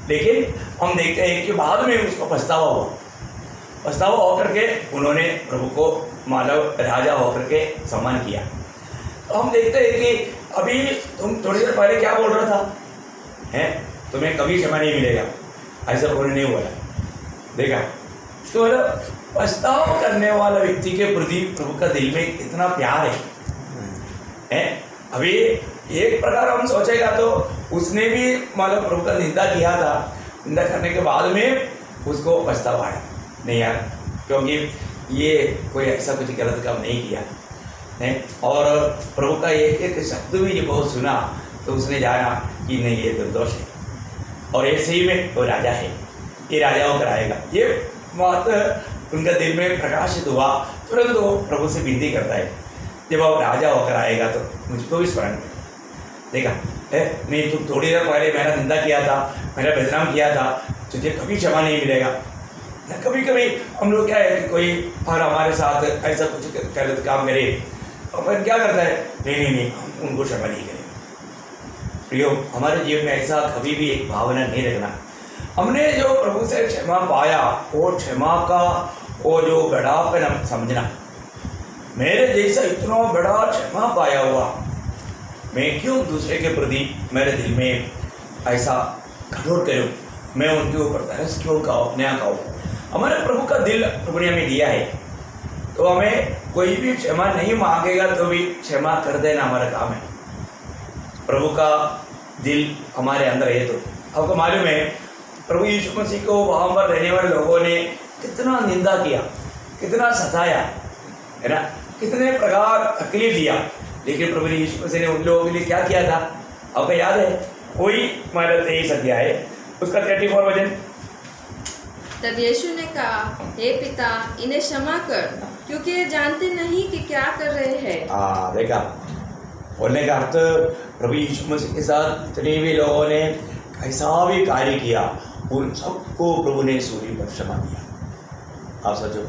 लेकिन हम देखते हैं कि बाद में उसको पछतावा होकर के उन्होंने प्रभु को मानव राजा होकर के सम्मान किया। तो हम देखते हैं कि अभी तुम थोड़ी देर पहले क्या बोल रहा था, हैं तुम्हें कभी क्षमा नहीं मिलेगा, ऐसा प्रभु ने नहीं बोला। देखा तो मतलब पछतावा करने वाला व्यक्ति के प्रति प्रभु का दिल में कितना प्यार है। अभी एक प्रकार हम सोचेगा तो उसने भी मतलब प्रभु का निंदा किया था, निंदा करने के बाद में उसको पछतावा आया नहीं यार, क्योंकि ये कोई ऐसा कुछ गलत काम नहीं किया है। और प्रभु का एक शब्द भी जब बहुत सुना तो उसने जाना कि नहीं ये निर्दोष है और ऐसे ही में वो राजा है, ये राजा होकर आएगा। ये बात उनका दिल में प्रकाशित हुआ, तुरंत वो प्रभु से विनती करता है, जब वो राजा होकर आएगा तो मुझको भी स्मरण में देखा नहीं, तुम थोड़ी देर पहले मेरा निंदा किया था, मेरा बदनाम किया था, तुझे कभी क्षमा नहीं मिलेगा ना। कभी कभी हम लोग क्या है कि कोई और हमारे साथ ऐसा कुछ गलत काम करे और फिर क्या करता है, नहीं हम उनको क्षमा नहीं करेंगे। प्रियो, हमारे जीवन में ऐसा कभी भी एक भावना नहीं रखना। हमने जो प्रभु से क्षमा पाया, वो क्षमा का वो जो बड़ापन समझना, मेरे जैसा इतना बड़ा क्षमा पाया हुआ, मैं क्यों दूसरे के प्रति मेरे दिल में ऐसा कठोर करूं, मैं उनके ऊपर तरस क्यों खाऊं। हमारे प्रभु का दिल प्रभु ने हमें दिया है, तो हमें कोई भी क्षमा नहीं मांगेगा तो भी क्षमा कर देना हमारा काम है। प्रभु का दिल हमारे अंदर है। तो आपको मालूम है प्रभु यीशु मसीह को वहाँ पर रहने वाले लोगों ने कितना निंदा किया, कितना सताया, है ना, कितने प्रकार तकलीफ दिया, लेकिन प्रभु यीशु मसीह ने उन लोगों के लिए क्या किया था, आपको याद है? वही हमारा 23 अध्याय है, उसका 34 वचन। तब यीशु ने कहा, हे पिता, इन्हें क्षमा कर, क्योंकि ये जानते नहीं कि क्या कर रहे हैं। देखा, बोलने का अर्थ प्रभु यीशु मसीह के साथ जितने भी लोगों ने ऐसा भी कार्य किया, उन सबको प्रभु ने सूली पर क्षमा दिया। आप सोचो,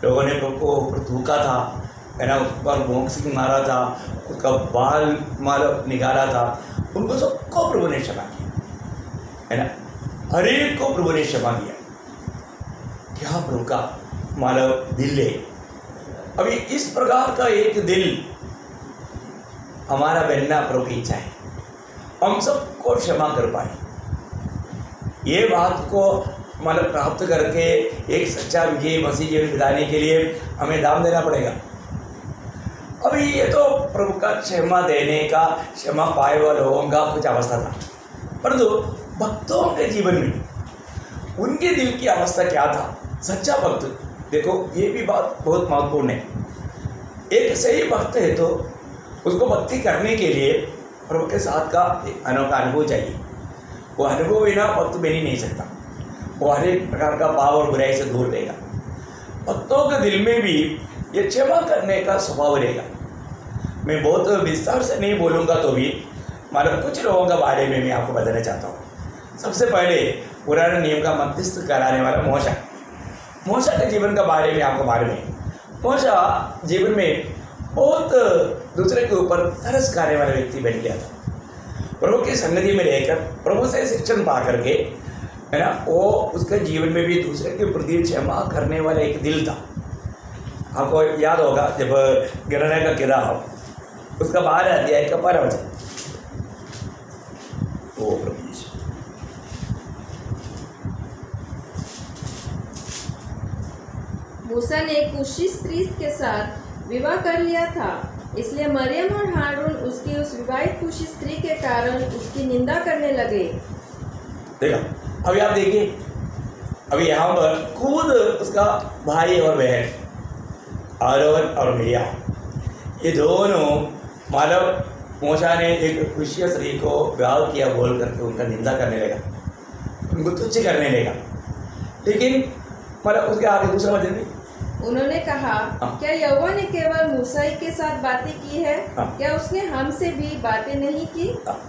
लोगों ने प्रभु को ऊपर थूका था, है ना, उस पर बॉक्सिंग मारा था, उसका बाल माल निकाला था, उनको सबको प्रभु ने क्षमा किया, है ना, हर एक को प्रभु ने क्षमा दिया। क्या प्रभु का मानव दिल है। अभी इस प्रकार का एक दिल हमारा बनना प्रभु की इच्छा है। हम सबको क्षमा कर पाए। ये बात को मतलब प्राप्त करके एक सच्चा विजय मसीह जीवन बिताने के लिए हमें दाम देना पड़ेगा। अभी ये तो प्रभु का क्षमा देने का, क्षमा पाए हुए लोगों का कुछ अवस्था था, परंतु भक्तों के जीवन में उनके दिल की अवस्था क्या था? सच्चा भक्त, देखो ये भी बात बहुत महत्वपूर्ण है। एक सही भक्त है तो उसको भक्ति करने के लिए प्रभु के साथ का एक अनोखा अनुभव चाहिए। वो अनुभव बिना भक्त बन ही नहीं सकता। वो हर एक प्रकार का पाप और बुराई से दूर रहेगा। भक्तों के दिल में भी ये क्षमा करने का स्वभाव रहेगा। मैं बहुत विस्तार से नहीं बोलूँगा तो भी मतलब कुछ लोगों के बारे में मैं आपको बताना चाहता हूँ। सबसे पहले पुराने नियम का मध्यस्थ कराने वाला मूसा के जीवन के बारे में आपको मालूम है। मूसा जीवन में बहुत दूसरे के ऊपर तरस खाने वाला व्यक्ति बन गया था। प्रभु की सन्निधि में रहकर प्रभु से शिक्षण पा करके है ना, वो उसके जीवन में भी दूसरे के प्रति क्षमा करने वाला एक दिल था। आपको याद होगा जब गिरने का किताब उसका 12 अध्याय का 12 वचन, ओ प्रभु मूसा ने कूशी स्त्री के साथ विवाह कर लिया था, इसलिए मरियम और हारून उसकी उस विवाहित कूशी स्त्री के कारण उसकी निंदा करने लगे। देखा, अभी आप देखिए, अभी यहाँ पर खुद उसका भाई और बहन आरोन और मिरियम ये दोनों मालव मूसा ने एक कूशी स्त्री को विवाह किया बोल करके उनका निंदा करने लगा, उनको तुच्छ करने लगा। लेकिन मतलब उसके आगे दूसरा वचन भी उन्होंने कहा, क्या यहोवा ने केवल मूसा ही के साथ बातें की है? क्या उसने हमसे भी बातें नहीं की?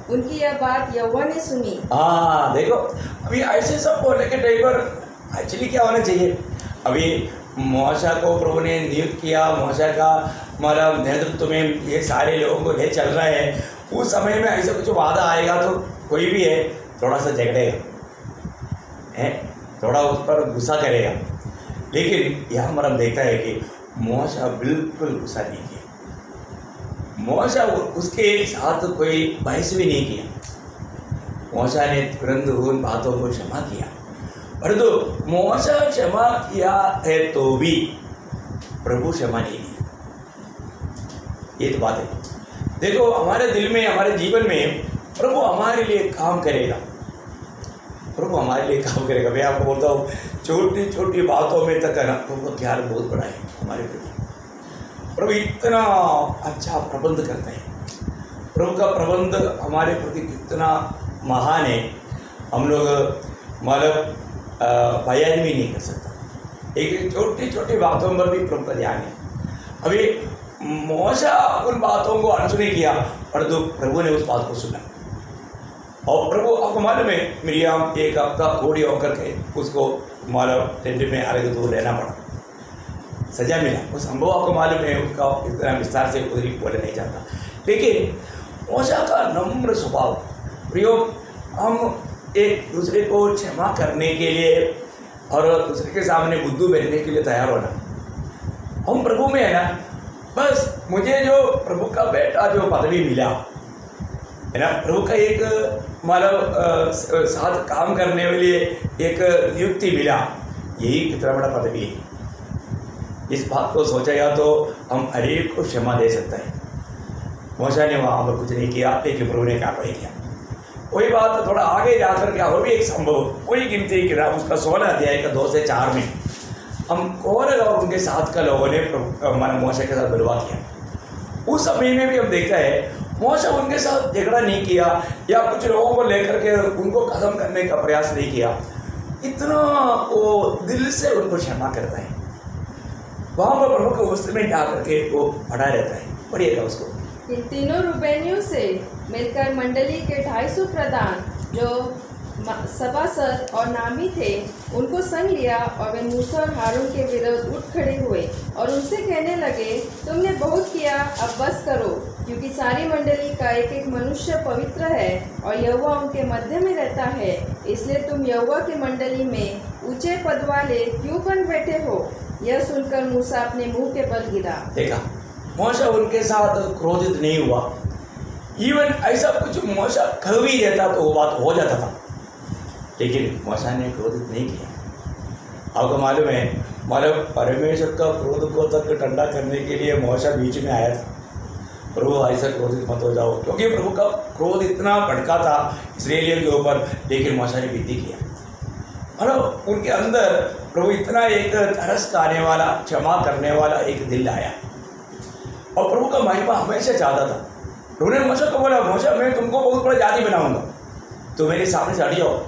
उनकी यह बात यहोवा ने सुनी। हाँ देखो, अभी ऐसे सब बोलने के टाइम पर एक्चुअली क्या होना चाहिए? अभी मूसा को प्रभु ने नियुक्त किया, मूसा का मतलब नेतृत्व में ये सारे लोगों को ले चल रहे हैं। उस समय में ऐसा कुछ वादा आएगा तो कोई भी है थोड़ा सा झगड़ेगा, है थोड़ा उस पर गुस्सा करेगा। लेकिन यहाँ हमारा देखता है कि मूसा बिल्कुल गुस्सा नहीं किया। मूसा उसके साथ कोई बहस भी नहीं किया। मूसा ने तुरंत उन बातों को क्षमा किया। परंतु मूसा क्षमा किया है तो भी प्रभु क्षमा नहीं दिया। ये तो बात है। देखो, हमारे दिल में, हमारे जीवन में प्रभु हमारे लिए काम करेगा। प्रभु हमारे लिए काम करेगा। मैं आपको बोलता हूँ, छोटी छोटी बातों में तक है ना, प्रभु का ख्याल बहुत बड़ा है हमारे प्रति। प्रभु इतना अच्छा प्रबंध करते हैं। प्रभु का प्रबंध हमारे प्रति कितना महान है, हम लोग मतलब बयान भी नहीं कर सकता। एक छोटी छोटी बातों पर भी प्रभु का ध्यान है। अभी मूसा उन बातों को अनसुनी किया, परंतु प्रभु ने उस बात को सुना। और प्रभु आपको मालूम है, मिरियम एक हफ्ता कोड़ी होकर के उसको मालूम टेंट में आगे दूर रहना पड़ा, सजा मिला। वो संभव आपको मालूम है, उसका इतना विस्तार से उधर बोले नहीं जाता। लेकिन मूसा का नम्र स्वभाव, प्रियो, हम एक दूसरे को क्षमा करने के लिए और दूसरे के सामने बुद्धू बनने के लिए तैयार होना। हम प्रभु में है ना, बस मुझे जो प्रभु का बेटा जो पदवी मिला है ना, प्रभु का एक मतलब साथ काम करने के लिए एक नियुक्ति मिला, यही कितना बड़ा पदवी है। इस बात को सोचेगा तो हम हर एक को क्षमा दे सकते हैं। मूसा ने वहाँ पर कुछ नहीं किया, लेकिन प्रभु ने कार्रवाई किया। वही बात थोड़ा आगे जाकर क्या, और भी एक संभव वही गिनती की उसका 16 अध्याय का 2 से 4 में हम कौन और उनके साथ का लोगों ने हमारे मूसा के साथ बलवा किया। उस समय में भी हम देखते हैं मूसा उनके साथ झगड़ा नहीं किया या कुछ लोगों को लेकर के उनको खत्म करने का प्रयास नहीं किया। इतना वो दिल से उनको क्षमा करता है। वहाँ पर प्रभु के उपस्थिति में जा करके वो पढ़ा रहता है। पढ़िएगा उसको। इन तीनों रूबेनियों से मिलकर मंडली के 250 प्रधान जो सभासद और नामी थे, उनको संग लिया और वे मूसा और हारून के विरुद्ध उठ खड़े हुए और उनसे कहने लगे, तुमने बहुत किया, अब बस करो, क्योंकि सारी मंडली का एक एक मनुष्य पवित्र है और यहोवा उनके मध्य में रहता है। इसलिए तुम यहोवा की मंडली में ऊंचे पद वाले क्यों बन बैठे हो? यह सुनकर मूसा अपने मुंह के बल गिरा। देखा, मूसा उनके साथ क्रोधित नहीं हुआ। इवन ऐसा कुछ मूसा कह भी देता तो वो बात हो जाता था, लेकिन मूसा ने क्रोधित नहीं किया। आपको मालूम है, मतलब परमेश्वर का क्रोध को तक ठंडा करने के लिए मूसा बीच में आया था। प्रभु ऐसा क्रोधित मत हो जाओ, क्योंकि प्रभु का क्रोध इतना भड़का था इस्राएलियों के ऊपर, लेकिन मूसा ने विनती किया। मतलब उनके अंदर प्रभु इतना एक तरस खाने वाला, क्षमा करने वाला एक दिल आया, और प्रभु का महिमा हमेशा चाहता था। प्रभु ने मूसा को बोला, मूसा मैं तुमको बहुत बड़ा जाति बनाऊंगा, तो मेरे सामने से हट जाओ,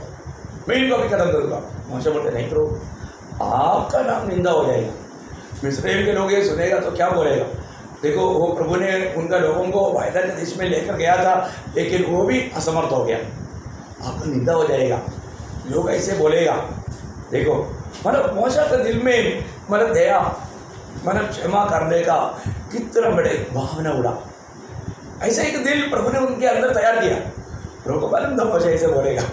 मैं इनको भी खत्म करूँगा। मूसा बोलते नहीं प्रभु, आपका नाम निंदा हो जाएगा, मिस्रैम के लोग ये सुनेगा तो क्या बोलेगा। देखो वो प्रभु ने उनका लोगों को वायदा के देश में लेकर गया था, लेकिन वो भी असमर्थ हो गया, आपका निंदा हो जाएगा, लोग ऐसे बोलेगा। देखो मतलब मूसा के दिल में मतलब दया, मतलब क्षमा करने का कितना बड़े भावना उड़ा, ऐसा एक दिल प्रभु ने उनके अंदर तैयार किया। प्रभु को मालूम था मूसा ऐसे बोलेगा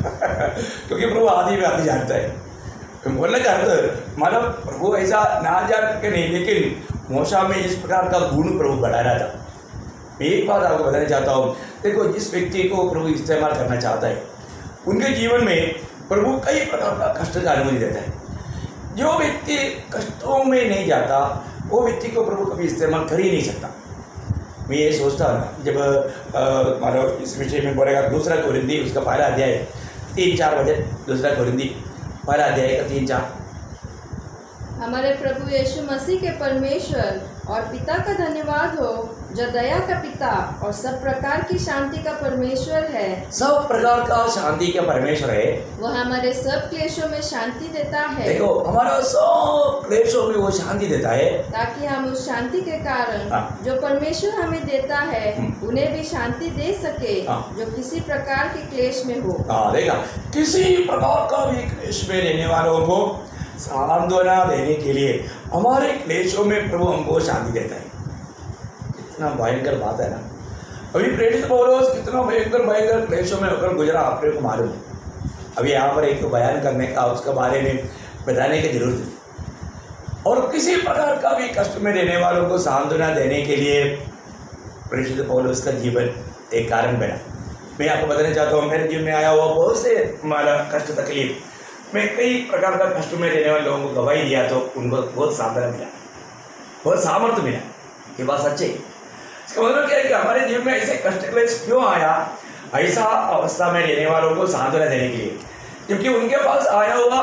क्योंकि प्रभु आदि में आदि जानता है। बोलने का अर्थ मतलब प्रभु ऐसा ना जान के नहीं, लेकिन मूसा में इस प्रकार का गुण प्रभु बढ़ा रहा था। मैं एक बात आपको बताना चाहता हूँ, देखो जिस व्यक्ति को प्रभु इस्तेमाल करना चाहता है, उनके जीवन में प्रभु कई प्रकार का कष्ट का अनुभूति देता है। जो व्यक्ति कष्टों में नहीं जाता, वो व्यक्ति को प्रभु कभी इस्तेमाल कर ही नहीं सकता। मैं ये सोचता हूँ, जब मतलब इस विषय में बोलेगा दूसरा कोरिन्थी उसका पहला अध्याय 3-4 बजे, दूसरा कोरिन्थी पहला अध्याय का 3-4। हमारे प्रभु यीशु मसीह के परमेश्वर और पिता का धन्यवाद हो, जो दया का पिता और सब प्रकार की शांति का परमेश्वर है। सब प्रकार का शांति का परमेश्वर है, वह हमारे सब क्लेशों में शांति देता है। देखो हमारा सब क्लेशों में वो शांति देता है, ताकि हम उस शांति के कारण जो परमेश्वर हमें देता है उन्हें भी शांति दे सके, जो किसी प्रकार के क्लेश में हो। देखा, किसी प्रकार का भी क्लेश में रहने वालों को सांत्वना देने के लिए हमारे क्लेशों में प्रभु हमको शांति देता है। कितना भयंकर बात है ना। अभी प्रेरित पौलुस कितना भयंकर क्लेशों में होकर गुजरा, आपने को मालूम है। अभी यहाँ पर एक बयान करने का, उसके बारे में बताने की जरूरत है। और किसी प्रकार का भी कष्ट में रहने वालों को सांत्वना देने के लिए प्रेरित पौलुस का जीवन एक कारण बना। मैं आपको बताना चाहता हूँ, मेरे जीवन में आया हुआ बहुत से हमारा कष्ट तकलीफ, मैं कई प्रकार का कष्ट में रहने वाले लोगों को गवाही दिया, तो उनको बहुत सांत्वना मिला, बहुत सामर्थ्य मिला। ये बात सच्ची है। इसका मतलब क्या है कि हमारे जीवन में ऐसे कष्ट क्लेश क्यों आया, ऐसा अवस्था में रहने वालों को सांत्वना देने के लिए, क्योंकि उनके पास आया हुआ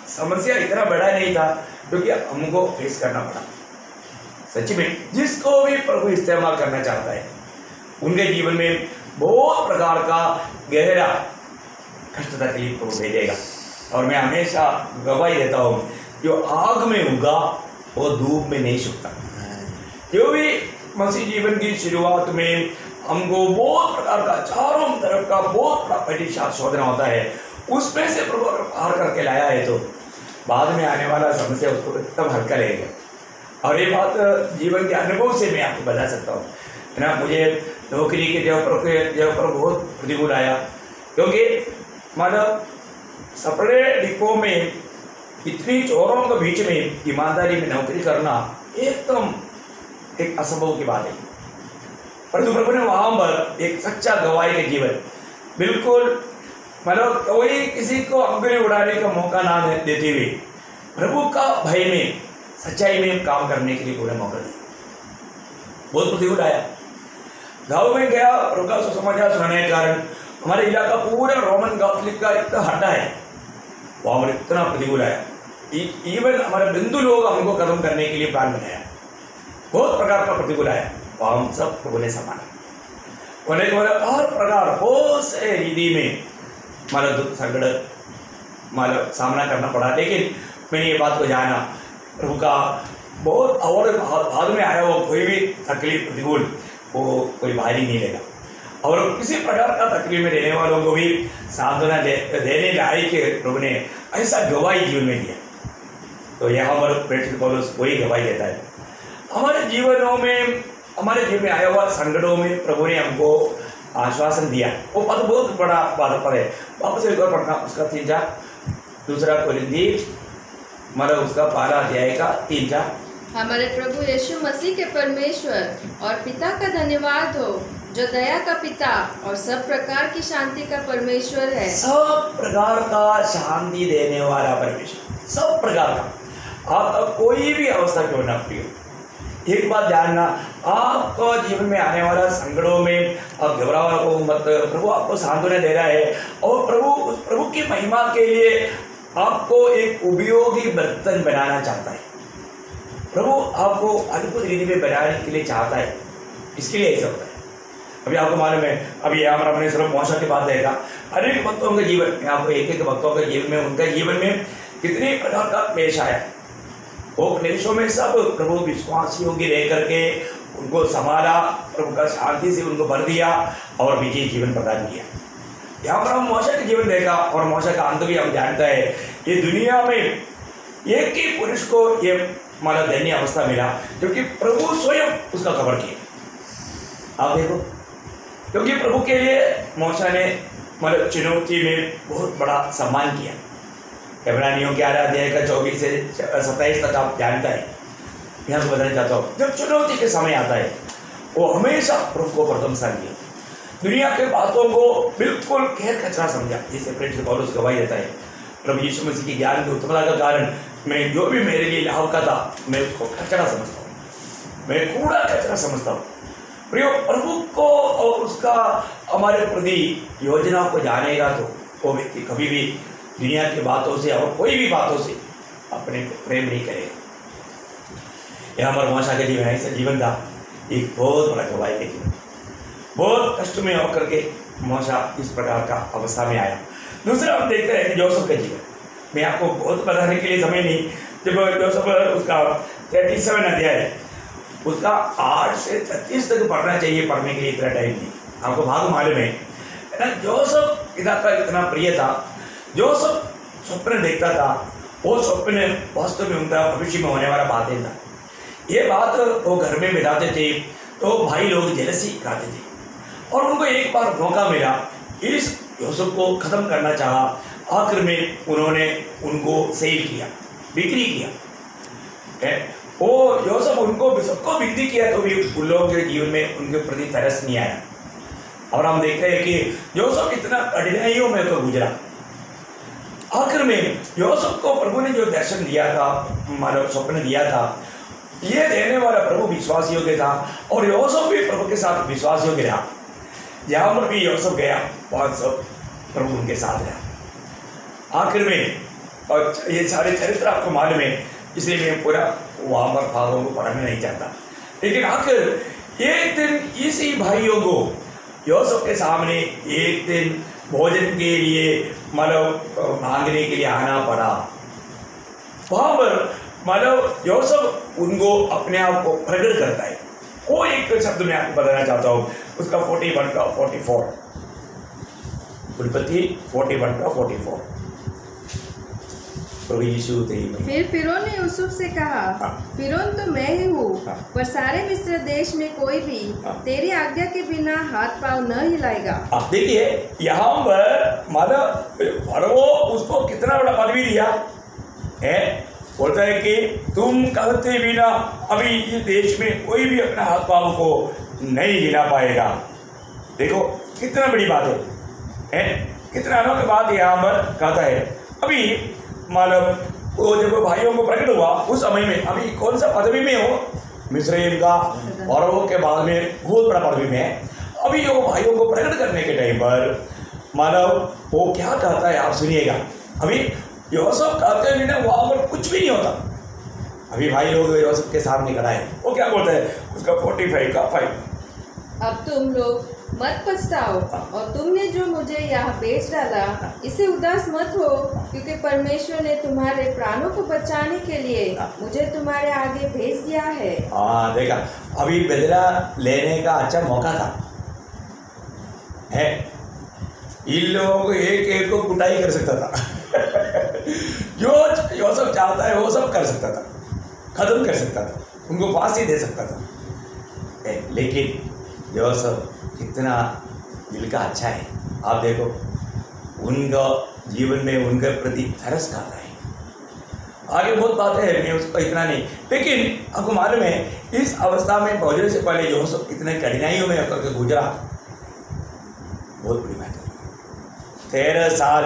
समस्या इतना बड़ा नहीं था, क्योंकि हमको फेस करना पड़ा। सच्ची में जिसको भी प्रभु इस्तेमाल करना चाहता है, उनके जीवन में बहुत प्रकार का गहरा कष्ट तकलीफ को भेजेगा। और मैं हमेशा गवाही देता हूँ, जो आग में उगा वो धूप में नहीं सूखता। जो भी मसीह जीवन की शुरुआत में हमको बहुत प्रकार का, चारों तरफ का बहुत परीक्षा शोधना होता है, उसमें से प्रभु अगर पार करके लाया है तो बाद में आने वाला समस्या उसको एकदम हल्का रहेगा। और ये बात जीवन के अनुभव से मैं आपको बता सकता हूँ, है ना। मुझे नौकरी के जगह पर बहुत प्रतिकूल आया, क्योंकि मतलब सपड़े डिपो में इतनी चोरों के बीच में ईमानदारी में नौकरी करना एकदम एक असंभव की बात है। परंतु प्रभु ने वहाँ पर एक सच्चा गवाही के जीवन, बिल्कुल मतलब कोई किसी को अंगुली उड़ाने का मौका ना देते हुए प्रभु का भय में, सच्चाई में काम करने के लिए पूरा मौका दिया। बहुत प्रतिकूल आया, गाँव में गया, प्रभु का सुसमाचार सुनाने के कारण हमारे इलाका पूरा रोमन कैथोलिक का इतना हड्डा है, वहाँ पर इतना प्रतिकूल आया। इवन हमारे बिंदु लोग हमको खत्म करने के लिए प्लान बनाया, बहुत प्रकार का प्रतिकूल आया, वहाँ हम सब प्रभु ने संभाला। बोले हर प्रकार बहुत से रीति में मतलब दुख संकट मतलब सामना करना पड़ा, लेकिन मैंने ये बात को जाना, प्रभु का बहुत और बाद में आया वो कोई भी तकलीफ प्रतिकूल वो कोई भारी नहीं लेगा। और किसी प्रकार का तकलीफ में रहने वालों को भी सांत्वना देने लायक प्रभु ने ऐसा गवाही जीवन में दिया। तो यहाँ पर प्रेरित पौलुस वही गवाही देता है। हमारे जीवनों में, हमारे जीवन में आया हुआ संकटों में प्रभु ने हमको आश्वासन दिया। वो पद बहुत बड़ा बात पर है, वापस एक बार पढ़ना उसका 3-4, दूसरा कोरिन्थी मतलब उसका पहला अध्याय का 3-4। हमारे प्रभु यीशु मसीह के परमेश्वर और पिता का धन्यवाद हो, जो दया का पिता और सब प्रकार की शांति का परमेश्वर है। सब प्रकार का शांति देने वाला परमेश्वर, सब प्रकार का। आपका कोई भी अवस्था क्यों ना प्रियो, एक बात जानना, आपको जीवन में आने वाला संकटों में आप घबराओ मत। प्रभु आपको सांत्वना दे रहा है और प्रभु की महिमा के लिए आपको एक उपयोगी बर्तन बनाना चाहता है। प्रभु आपको अद्भुत रीति में बनाने के लिए चाहता है, इसके लिए ऐसा होता है। अभी आपको मालूम है, अभी यहाँ पर हमने सिर्फ मौसा की बात देखा, अनेक भक्तों के जीवन में, आपको एक एक भक्तों के जीवन में, उनके जीवन में कितने प्रकार का पेश आया। वो क्लेशों में सब प्रभु विश्वासियों की रह करके उनको संभाला, प्रभु का शांति से उनको भर दिया और विजयी जीवन प्रदान किया। यहाँ पर हम मौसा का जीवन देखा और मौसा का अंत भी हम जानता है। ये दुनिया में एक ही पुरुष को ये माना दैन्य अवस्था मिला क्योंकि प्रभु स्वयं उसका खबर किया। आप देखो, क्योंकि प्रभु के लिए मौसा ने मतलब चुनौती में बहुत बड़ा सम्मान किया। इब्रानियों के 11 अध्याय का 24 से 27 तक आप जानता है। यहाँ से बताना चाहता हूँ, जब चुनौती के समय आता है वो हमेशा प्रभु को प्रथम स्थान दिया, दुनिया के बातों को बिल्कुल खैर कचरा समझा। जिसे प्रेरित पौलुस गवाही देता है, प्रभु यीशु मसीह की ज्ञान की उत्तमता का कारण मैं जो भी मेरे लिए लाभ का था मैं उसको कचरा समझता हूँ, मैं कूड़ा कचरा समझता हूँ। प्रियो, प्रभु को और उसका हमारे प्रति योजना को जानेगा तो वो व्यक्ति कभी भी दुनिया की बातों से और कोई भी बातों से अपने को प्रेम नहीं करेगा। यहाँ पर मौसा के जीवन ऐसा जीवन था, एक बहुत बड़ा गवाही के जीवन, बहुत कष्ट में होकर के मौसा इस प्रकार का अवस्था में आया। दूसरा हम देखते हैं कि जोसेफ का जीवन, मैं आपको बहुत बताने के लिए समय नहीं, जब जोसेफ उसका 37 अध्याय उसका 8 से 33 तक पढ़ना चाहिए, पढ़ने के लिए इतना टाइम नहीं। आपको भाग मालूम है ना, जोसेफ पिता का इतना प्रिय था। जोसेफ स्वप्न देखता था, वो स्वप्न वास्तव में उनका भविष्य में होने वाला बातें था। ये बात वो घर में बिताते थे तो भाई लोग जेलसी खाते थे और उनको एक बार मौका मिला, इस जोसेफ को ख़त्म करना चाहा। आखिर में उन्होंने उनको सेल किया, बिक्री किया। वो जोसेफ उनको सबको बिक्री किया तो भी उन लोगों के जीवन में उनके प्रति तरस नहीं आया। और हम देखते हैं कि जोसेफ इतना कठिनाइयों में तो गुजरा। आखिर में जोसेफ को प्रभु ने जो दर्शन दिया था, मानो स्वप्न दिया था, ये देने वाला प्रभु विश्वासियों के था और जोसेफ भी प्रभु के साथ विश्वासियों के रहा। जहाँ पर भी जोसेफ गया वहाँ सब प्रभु उनके साथ रहा। आखिर में, और ये सारे चरित्र आपको मालूम है, इसलिए मैं पूरा वहाँ पर भागों को पढ़ना नहीं चाहता, लेकिन आखिर एक दिन इसी भाइयों को योसेफ के सामने एक दिन भोजन के लिए मतलब मांगने के लिए आना पड़ा। वहाँ पर मतलब योसेफ उनको अपने आप को प्रकट करता है। वो एक शब्द मैं आपको बताना चाहता हूँ, उसका 41 का 44, उत्पत्ति 41 का 44। फिर फिरौन ने यूसुफ से कहा, फिरौन तो मैं ही हूँ, पर सारे मिस्र देश में कोई भी तेरी आज्ञा के बिना हाथ पांव न हिलाएगा। आप देखिए यहाँ पर मतलब फरो उसको कितना बड़ा पदवी दिया है। बोलता है कि तुम कहते बिना अभी इस देश में कोई भी अपने हाथ पांव को नहीं हिला पाएगा। देखो कितना बड़ी बात है, कितना अनोखी बात यहाँ पर कहता है। अभी मतलब वो जब भाइयों को प्रकट हुआ उस समय में, अभी कौन सा पदवी में हो, मिस्रैम का और वो के बाद में बहुत बड़ा पदवी में है। अभी वो भाइयों को प्रकट करने के टाइम पर मानव वो क्या कहता है आप सुनिएगा। अभी योसेफ कहते हैं ना वहाँ पर कुछ भी नहीं होता। अभी भाई लोग योसेफ के सामने खड़ा है, वो क्या बोलता है उसका 45 का 5, अब तुम लोग मत पछताओ और तुमने जो मुझे यहाँ बेच डाला इसे उदास मत हो, क्योंकि परमेश्वर ने तुम्हारे प्राणों को बचाने के लिए मुझे तुम्हारे आगे भेज दिया है। हाँ देखा, अभी बदला लेने का अच्छा मौका था है। इन लोगों को एक एक को कुटाई कर सकता था जो योसेफ चाहता है वो सब कर सकता था, खत्म कर सकता था, उनको फांसी दे सकता था। लेकिन योसेफ कितना दिल का अच्छा है। आप देखो उनका जीवन में उनके प्रति तरस खाता है। आगे बहुत बातें हैं, मैं उसको इतना नहीं, लेकिन आपको मालूम है इस अवस्था में पहुंचने से पहले यूसुफ इतने कठिनाइयों में होकर के गुजरा, बहुत बड़ी बात है। 13 साल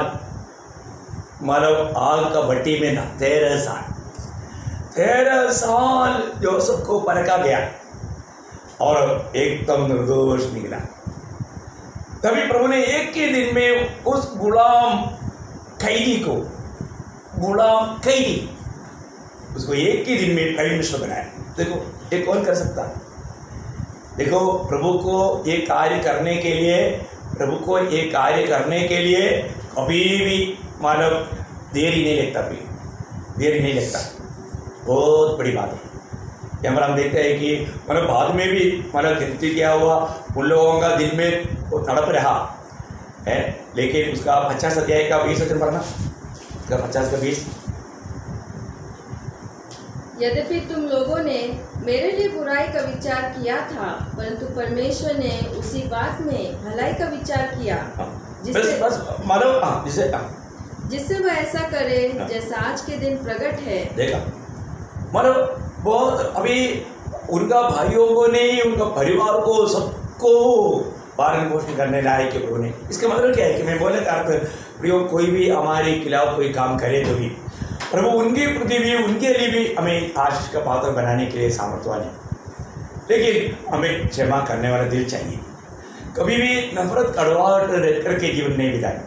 मतलब आग का भट्टी में था। 13 साल यूसुफ को परखा गया और एकदम निर्दोष निकला। तभी प्रभु ने एक ही दिन में उस गुलाम कैदी उसको एक ही दिन में प्राइम मिनिस्टर बनाया। देखो ये कौन कर सकता? देखो प्रभु को ये कार्य करने के लिए कभी भी मानव देरी नहीं लगता। बहुत बड़ी बात है। यहाँ पर हम देखते हैं कि मतलब बाद में भी मतलब गिनती क्या हुआ, उन लोगों का दिल में वो तड़प रहा है, लेकिन उसका 50 अध्याय का 20 वचन पढ़ना, उसका 50 का 20। यद्यपि तुम लोगों ने मेरे लिए बुराई का विचार किया था, परंतु परमेश्वर ने उसी बात में भलाई का विचार किया, जिससे वह ऐसा करे जैसा आज के दिन प्रकट है। देखा मतलब बहुत अभी उनका भाइयों को नहीं, उनका परिवार को सबको पालन पोषण करने लायक के प्रभु ने। इसका मतलब क्या है कि मैं बोले था कोई भी हमारे खिलाफ कोई काम करे तो भी प्रभु उनके प्रति भी, उनके लिए भी हमें आशीष का पात्र बनाने के लिए सामर्थ्यवान है। लेकिन हमें क्षमा करने वाला दिल चाहिए। कभी भी नफरत कड़वाहट करके जीवन नहीं बिताए।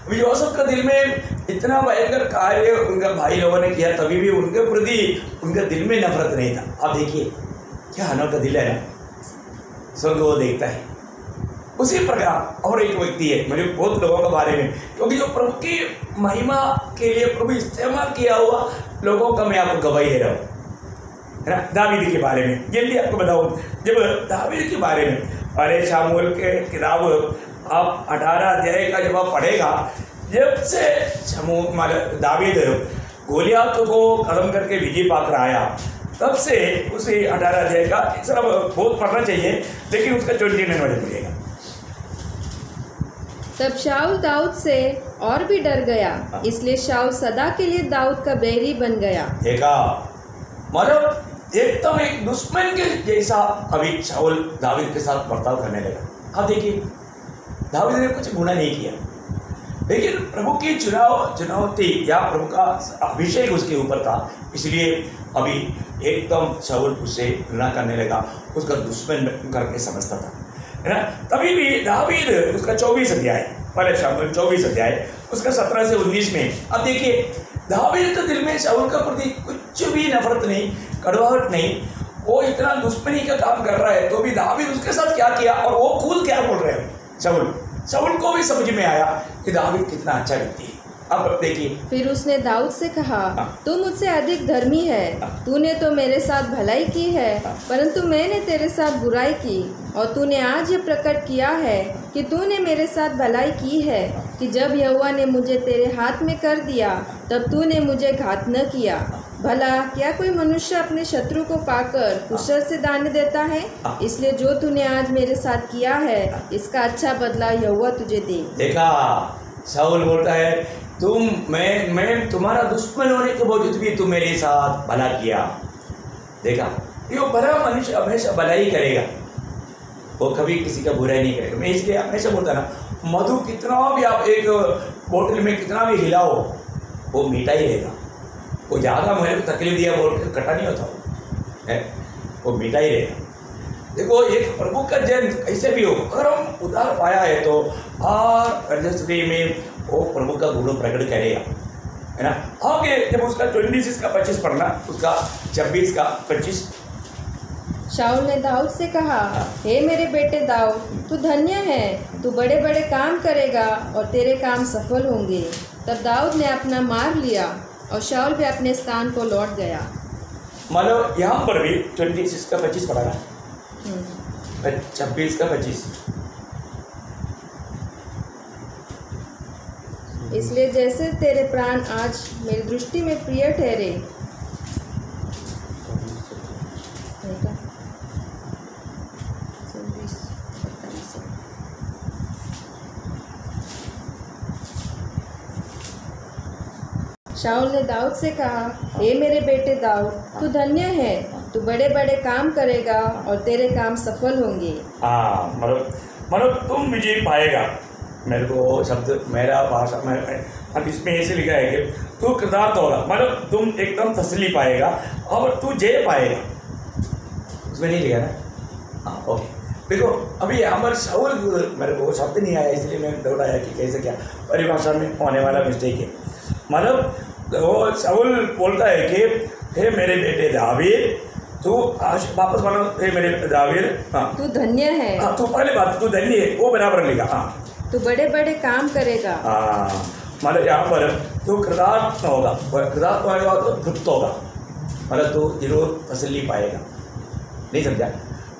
अभी यूसुफ का दिल में इतना भयंकर कार्य उनका भाई लोगों ने किया, तभी भी उनके प्रति उनके दिल में नफरत नहीं था। आप देखिए क्या अनोखा दिल है ना, स्वर्ग वो देखता है। उसी प्रकार और एक व्यक्ति है मुझे बहुत लोगों के बारे में, क्योंकि जो प्रभु की महिमा के लिए प्रभु इस्तेमाल किया हुआ लोगों का मैं आपको गवाही दे रहा हूँ, है ना। दावीद के बारे में जल्दी आपको बताऊँ। जब दावीद के बारे में पहले शामूएल के किताब आप 18 अध्याय का जब आप पढ़ेगा, जब से दावीद गोलियात को खत्म करके विजय पाकर आया, तब से उसे 18 अध्याय का सब बहुत पढ़ना चाहिए, लेकिन उसका 29 वाले पढ़िएगा। तब शाऊल दाऊद से और भी डर गया, इसलिए शाऊल सदा के लिए दाऊद का बैरी बन गया। देखा मतलब एकदम एक दुश्मन के जैसा अभी शाऊल दावीद के साथ बर्ताव करने लगा। अब देखिए दावीद ने कुछ गुनाह नहीं किया, लेकिन प्रभु की चुनौती या प्रभु का अभिषेक उसके ऊपर था, इसलिए अभी एकदम शाऊल उससे घृणा करने लगा, उसका दुश्मन करके समझता था, है ना। तभी भी दावीद उसका 24 अध्याय, पहले शाऊल 24 अध्याय उसका 17 से 19 में, अब देखिए दावीद के दिल में शाऊल का प्रति कुछ भी नफरत नहीं, कड़वाहट नहीं, वो इतना दुश्मनी का काम कर रहा है, तो भी दावीद उसके साथ क्या किया और वो खुद क्या बोल रहे हैं। शाऊल को भी समझ में आया कि दावीद कितना अच्छा व्यक्ति है। अब देखिए फिर उसने दाऊद से कहा, तू मुझसे अधिक धर्मी है, तूने तो मेरे साथ भलाई की है, परंतु मैंने तेरे साथ बुराई की, और तूने आज ये प्रकट किया है कि तूने मेरे साथ भलाई की है कि जब यहोवा ने मुझे तेरे हाथ में कर दिया, तब तूने मुझे घात न किया। भला क्या कोई मनुष्य अपने शत्रु को पाकर कुशल से दान देता है? इसलिए जो तूने आज मेरे साथ किया है, इसका अच्छा बदला यहोवा तुझे दे। देखा शाऊल बोलता है मैं तुम्हारा दुश्मन होने के बावजूद भी तुम मेरे साथ भला किया। देखा ये भला मनुष्य हमेशा भला ही करेगा, वो कभी किसी का बुराई नहीं करेगा। मैं इसलिए हमेशा बोलता ना, मधु कितना भी आप एक बोतल में कितना भी हिलाओ वो मीठा ही रहेगा, वो ज़्यादा मेरे को तकलीफ दिया बोल के खट्टा नहीं होता है, वो मीठा ही रहेगा। देखो एक प्रभु का जन कैसे भी हो, अगर हम उधार पाया है तो परिस्थिति में वो प्रभु का गुण प्रकट करेगा, है ना। आगे जब उसका 26 का 25 पढ़ना, उसका 26 का 25। शाऊल ने दाऊद से कहा, हे मेरे बेटे दाऊद, तू धन्य है, तू बड़े बड़े काम करेगा और तेरे काम सफल होंगे। तब दाऊद ने अपना मार लिया और शाऊल भी अपने स्थान को लौट गया। मतलब यहाँ पर भी 26 का 25 पढ़ा ना, 26 का 25। इसलिए जैसे तेरे प्राण आज मेरी दृष्टि में प्रिय ठहरे, शाऊल ने दाऊद से कहा, हे मेरे बेटे दाऊद, तू धन्य है, तू बड़े बड़े काम करेगा और तेरे काम सफल होंगे। हाँ, मतलब तुम विजय पाएगा। मेरे को शब्द मेरा भाषा में अब इसमें ऐसे लिखा है कि तू कृतार्थ होगा, मतलब तुम एकदम तसल्ली पाएगा और तू जय पाएगा। उसमें नहीं लिखा ना? हाँ, ओके। देखो अभी यहाँ पर शाऊल, मेरे को शब्द नहीं आया इसलिए मैं दौड़ाया कि कैसे क्या परिभाषा में होने वाला मिस्टेक है। मतलब वो शाऊल बोलता है कि हे मेरे बेटे दावीद, तू आज वापस मानो, हे मेरे दावीद, हाँ तू धन्य है। हाँ, तू पहले बात तू धन्य है वो बराबर लिखा। हाँ, तू बड़े बड़े काम करेगा। हाँ, मतलब यहाँ पर तू कृतार्थ होगा, कृतार्थ होने के बाद तो तृप्त होगा, मतलब तू जरूर तसल्ली पाएगा। नहीं समझा?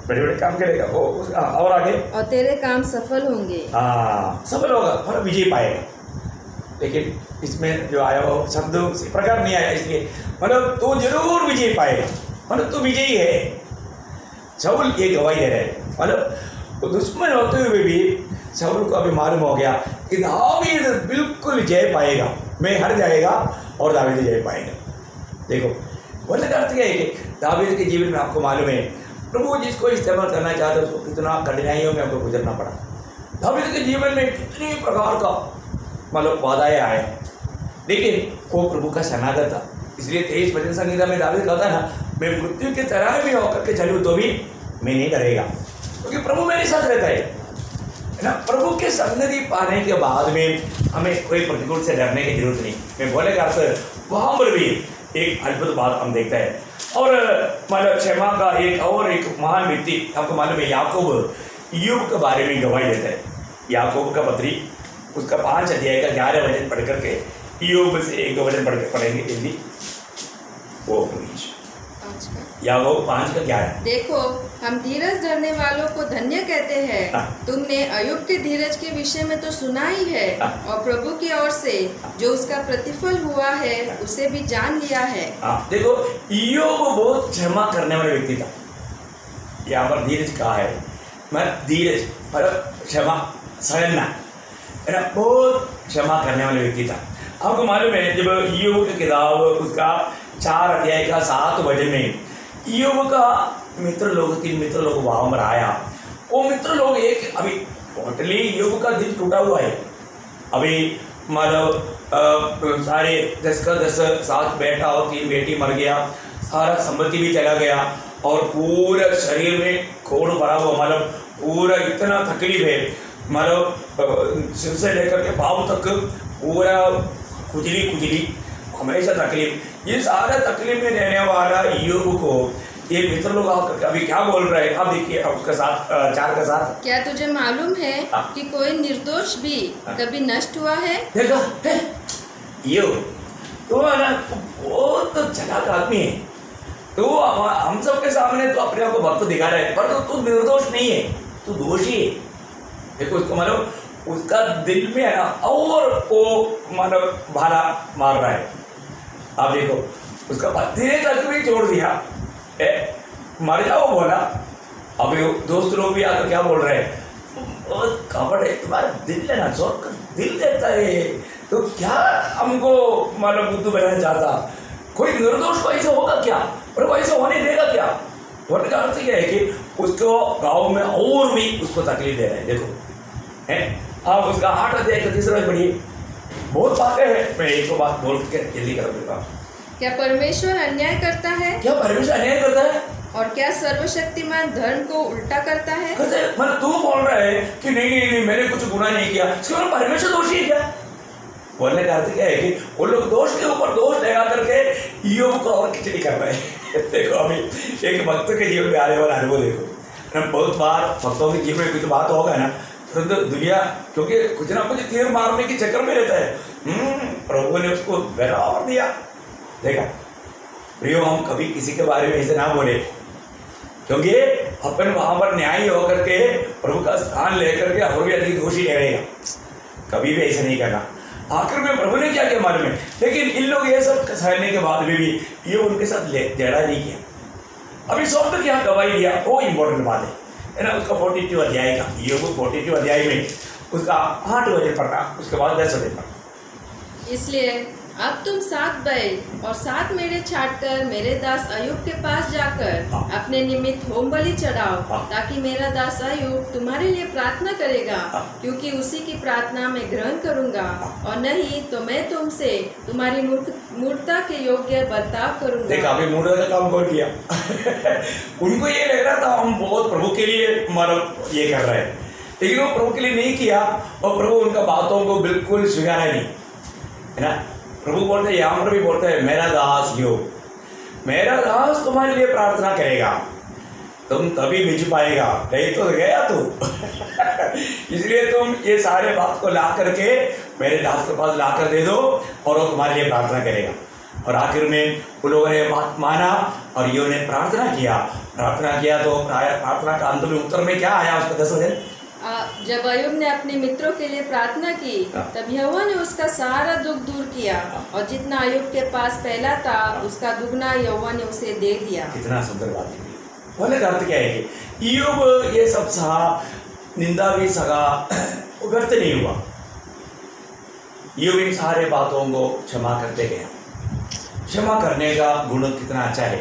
बड़े बड़े काम करेगा वो और आगे और तेरे काम सफल होंगे। हाँ, सफल होगा मतलब विजय पाएगा। लेकिन इसमें जो आया वो शब्द उसी प्रकार नहीं आया, इसलिए मतलब तू जरूर विजय पाएगा, मतलब तू विजयी है। शाऊल ये गवाही दे रहे हैं, मतलब दुश्मन होते हुए भी शाऊल को अभी मालूम हो गया कि दावीद बिल्कुल जय पाएगा, मैं हार जाएगा और दावीद जय पाएगा। देखो बोलने का अर्थ यह है कि दावीद के जीवन में आपको मालूम है प्रभु जिसको इस्तेमाल करना चाहते हैं उसको कितना कठिनाइयों में आपको गुजरना पड़ा। दावीद के जीवन में कितनी प्रकार का मतलब बाधाएं आए, लेकिन वो प्रभु का शरणागत था। इसलिए 23 भजन संहिता में दावीद कहता है ना, मैं मृत्यु की तरह भी होकर के चलूँ तो भी मैं नहीं डरेगा, क्योंकि प्रभु मेरे साथ रहता है ना। प्रभु के सन्निधि पाने के बाद में हमें कोई प्रतिकूल से डरने की जरूरत नहीं। मैं बोले का वहाँ पर भी एक अद्भुत बात हम देखते हैं। और मतलब क्षमा का एक महान व्यक्ति आपको मालूम है, याकूब यूब के बारे में गवाही देता है। याकूब का पत्री उसका 5 अध्याय का 11 वचन पढ़ करके यूब से एक वचन पढ़ेंगे जल्दी। वो याकूब 5 का 11। देखो हम धीरज धरने वालों को धन्य कहते हैं। तुमने अय्यूब के धीरज के विषय में तो सुना ही है, और प्रभु की ओर से जो उसका प्रतिफल हुआ है उसे भी जान लिया है। देखो अय्यूब बहुत क्षमा करने वाला व्यक्ति था। यहाँ पर धीरज कहा है, मैं धीरज मतलब क्षमा सहना है ना, बहुत क्षमा करने वाले व्यक्ति था। आपको मालूम है जब अय्यूब की किताब उसका 4 अध्याय का 7 वचन में अय्यूब का तीन मित्र लोग वहां पर आया। वो मित्र लोग एक अभी टोटली अय्यूब का दिल टूटा हुआ है। अभी मतलब सारे 10 का 10 साथ बेटा और 3 बेटी मर गया, सारा संपत्ति भी चला गया और पूरा शरीर में खोड़ भरा हुआ, मतलब पूरा इतना तकलीफ है, मतलब सिर से लेकर के पाँव तक पूरा खुजली हमेशा तकलीफ। ये सारा तकलीफ में रहने वाला अय्यूब को ये मित्र लोग अभी क्या बोल रहे हैं, अब देखिए उसका साथ 4 का 7। क्या तुझे मालूम है कि कोई निर्दोष भी कभी नष्ट हुआ है? देखा है ये तो है ना, बहुत चालाक आदमी है। तो हम सबके सामने तो अपने आप को भक्त दिखा रहा है, पर तू निर्दोष नहीं है, तू दोषी है। देखो उसको मतलब उसका दिल में है ना, और वो मतलब भाला मार रहा है। आप देखो उसका धीरे तक भी छोड़ दिया, मर जाओ बोला। अभी दोस्त लोग भी आकर क्या बोल रहे हैं, बहुत कपड़ है तुम्हारा दिल है ना, छोड़ दिल देता है तो क्या हमको मतलब बुद्धू बनाना चाहता। कोई निर्दोष को ऐसे होगा क्या, और वो ऐसे होने देगा क्या? बोलने का अर्थ यह है कि उसको गाँव में और भी उसको तकलीफ दे रहे हैं। देखो है आप उसका 8 अध्याय का 3 वचन पढ़िए, बहुत बातें हैं। मैं एक बात बोल के जल्दी कर दूंगा। क्या परमेश्वर अन्याय करता है? क्या परमेश्वर अन्याय करता है? और क्या सर्वशक्तिमान धर्म को उल्टा करता है? मतलब तू बोल रहा है कि नहीं मैंने कुछ गुनाह नहीं किया, इसका परमेश्वर दोषी है क्या? बोलने का अर्थ क्या है कि वो लोग दोष के ऊपर दोष लगा करके अय्यूब को और खिचड़ी कर रहे हैं। देखो अभी एक भक्त के जीवन में आने वाला अनुभव देखो, बहुत बार भक्तों के जीवन में कुछ बात होगा ना, तो दुनिया क्योंकि कुछ ना कुछ तीर मारने के चक्कर में रहता है। प्रभु ने उसको बराबर दिया। देखा प्रियो, हम कभी किसी के बारे में ऐसे ना बोले, क्योंकि अपन वहां पर न्यायी होकर के प्रभु का स्थान लेकर के और भी अधिक दोषी रहेगा। कभी भी ऐसा नहीं करना। आखिर में प्रभु ने क्या किया मालूम है, लेकिन इन लोग ये सब सहने के बाद भी ये उनके साथ झगड़ा नहीं किया। अभी शब्द क्या गवाही दिया, वो इम्पोर्टेंट बात है ना। उसका 42 अध्याय का ये 42 अध्याय में उसका 8 वचन पढ़ना, उसके बाद 10 वचन पढ़ना। इसलिए अब तुम 7 बैल और 7 मेढ़े छाटकर मेरे दास अय्यूब के पास जाकर हाँ। अपने निमित्त होम बलि चढ़ाओ, हाँ। ताकि मेरा दास अय्यूब तुम्हारे लिए प्रार्थना करेगा, हाँ। क्योंकि उसी की प्रार्थना मैं ग्रहण करूंगा, हाँ। और नहीं तो मैं तुमसे तुम्हारी मूर्खता के योग्य बर्ताव करूंगा। देखा अभी मूर्खता का काम कौन किया? उनको ये लग रहा था हम बहुत प्रभु के लिए मतलब ये कर रहे हैं, लेकिन वो प्रभु के लिए नहीं किया और प्रभु उनका बातों को बिल्कुल स्वीकारा नहीं, है ना। प्रभु बोलते हैं, यहाँ पर भी बोलते हैं, मेरा दास योग, मेरा दास तुम्हारे लिए प्रार्थना करेगा, तुम तभी भिज पाएगा, नहीं तो गया तू। इसलिए तुम ये सारे बात को ला करके मेरे दास के पास ला कर दे दो और वो तुम्हारे लिए प्रार्थना करेगा। और आखिर में उन लोगों ने बात माना और ये उन्हें प्रार्थना किया तो प्रार्थना का अंत में उत्तर में क्या आया उसका 10 वचन। जब अय्यूब ने अपने मित्रों के लिए प्रार्थना की, तब यहोवा ने उसका सारा दुख दूर किया, और जितना अय्यूब के पास पहला था उसका दुगना यहोवा ने उसे दे दिया। कितना सुंदर बात है। बोले का अर्थ क्या है कि अय्यूब ये सब सहा, निंदा भी सगा, वो व्यर्थ नहीं हुआ। अय्यूब इन सारे बातों को क्षमा करते गया। क्षमा करने का गुण कितना अच्छा है।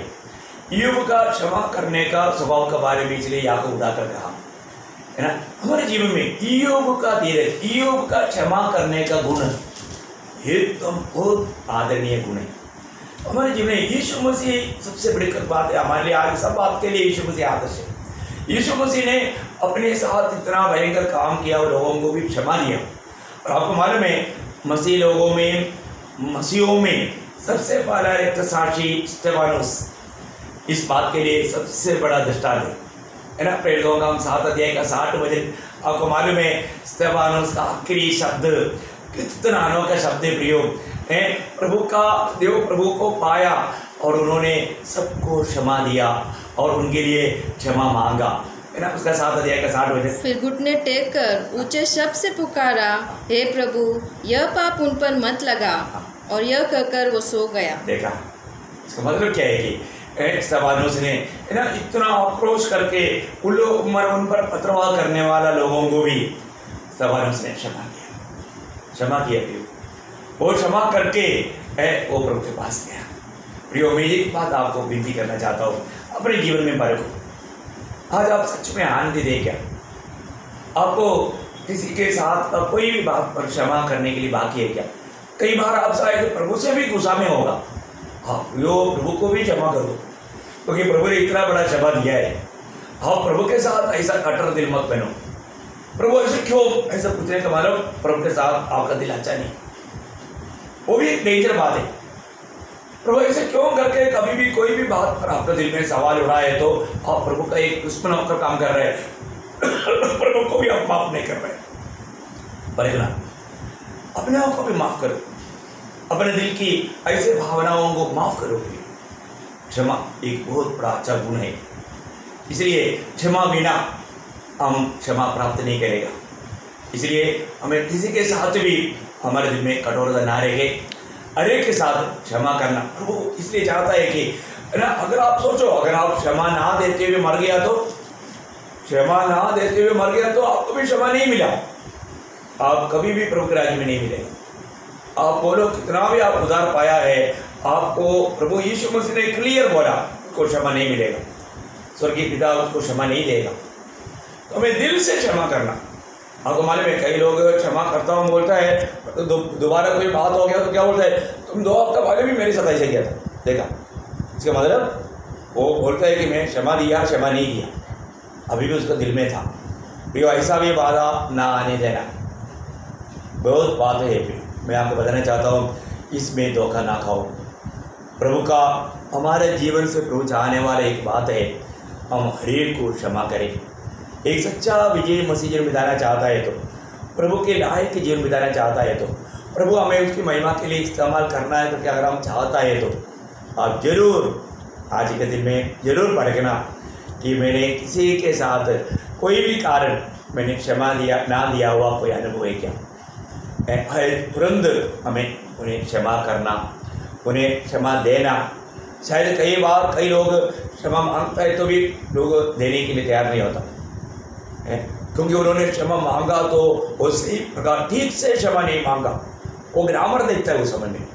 अय्यूब का क्षमा करने का स्वभाव के बारे में इसलिए याकूब उठाकर कहा, है ना। हमारे जीवन में अय्यूब का धीरज, अय्यूब का क्षमा करने का गुण एकदम बहुत आदरणीय गुण है हमारे जीवन में। यीशु मसीह सबसे बड़ी बात है हमारे लिए, आज सब बात के लिए यीशु मसीह आदर्श है। यीशु मसीह ने अपने साथ इतना भयंकर काम किया और लोगों को भी क्षमा दिया। और आपको मालूम है, मसीहों में सबसे पहला रक्तसाक्षी स्तेफानोस इस बात के लिए सबसे बड़ा दृष्टांत है ना। प्रेरितों का 7 अध्याय का 60 वचन, आपको मालूम है स्तेफानोस का आखिरी शब्द कितना अनोखा शब्द प्रयोग है। देव प्रभु को पाया और उन्होंने सबको क्षमा दिया और उनके लिए क्षमा मांगा, है ना। उसका 7 अध्याय का 60 वचन। फिर घुटने टेक कर ऊंचे शब्द से पुकारा, हे प्रभु, यह पाप उन पर मत लगा, और यह कहकर वो सो गया। देखा इसका मतलब क्या है कि स्तेफानोस ने, है ना, इतना आक्रोश करके उन पर पथरवाह करने वाला लोगों को भी स्तेफानोस ने क्षमा किया। वो क्षमा करके वो प्रभु के पास गया। प्रियो, मैं एक बात आपको विनती करना चाहता हूँ, अपने जीवन में परखो। आज आप सच में आनंद दे क्या? आपको किसी के साथ कोई भी बात पर क्षमा करने के लिए बाकी है क्या? कई बार आप शायद प्रभु से भी गुस्सा में होगा। हाँ, यो प्रभु को भी क्षमा कर दो, क्योंकि प्रभु ने इतना बड़ा क्षमा दिया है। हाँ, प्रभु के साथ ऐसा कट्टर दिल मत बनो। प्रभु ऐसे क्यों ऐसा पूछने का मतलब प्रभु के साथ आपका दिल अच्छा नहीं, वो भी एक डेंजर बात है। प्रभु ऐसे क्यों करके कभी भी कोई भी बात पर आपके दिल में सवाल उड़ा है तो आप प्रभु का एक दुश्मन होकर काम कर रहे हैं। प्रभु को भी आप माफ नहीं कर रहे। पर ना, अपने आप को भी माफ करो, अपने दिल की ऐसे भावनाओं को माफ करो। क्षमा एक बहुत बड़ा अच्छा गुण है, इसलिए क्षमा बिना हम क्षमा प्राप्त नहीं करेगा। इसलिए हमें किसी के साथ भी हमारे दिल में कठोरता ना रहे, हर एक के साथ क्षमा करना प्रभु इसलिए चाहता है कि ना, अगर आप सोचो, अगर आप क्षमा ना देते हुए मर गया तो, क्षमा ना देते हुए मर गया तो आपको भी क्षमा नहीं मिला, आप कभी भी प्रभु के राज्य में नहीं मिलेगा। आप बोलो कितना भी आप उधार पाया है, आपको प्रभु यीशु मसीह ने क्लियर बोला उसको क्षमा नहीं मिलेगा, स्वर्गीय पिता उसको क्षमा नहीं देगा। तो हमें दिल से क्षमा करना। आपको मालूम है, कई लोग क्षमा करता हूँ बोलता है, तो दोबारा कोई बात हो गया तो क्या बोलता है, तुम 2 हफ्ता पहले भी मेरे साथ ऐसे किया था। देखा इसका मतलब वो बोलता है कि मैं क्षमा दिया, क्षमा नहीं दिया, अभी भी उसका दिल में था। भी ऐसा भी बाधा ना आने देना। बहुत बात है, मैं आपको बताना चाहता हूँ, इसमें धोखा ना खाओ। प्रभु का हमारे जीवन से प्रभु चाहने वाला एक बात है, हम हरेक को क्षमा करें। एक सच्चा विजय मसीह जीवन बिताना चाहता है तो, प्रभु के लायक जीवन बिताना चाहता है तो, प्रभु हमें उसकी महिमा के लिए इस्तेमाल करना है तो, क्या अगर हम चाहता है तो आप जरूर आज के दिन में जरूर परखना कि मैंने किसी के साथ कोई भी कारण मैंने क्षमा दिया ना दिया हुआ कोई अनुभव है क्या। तुरंत हमें उन्हें क्षमा करना, उन्हें क्षमा देना। शायद कई बार कई लोग क्षमा मांगता है तो भी लोग देने के लिए तैयार नहीं होता है, क्योंकि उन्होंने क्षमा मांगा तो वो सही प्रकार ठीक से क्षमा नहीं मांगा, वो ग्रामर देखता है उस समय में।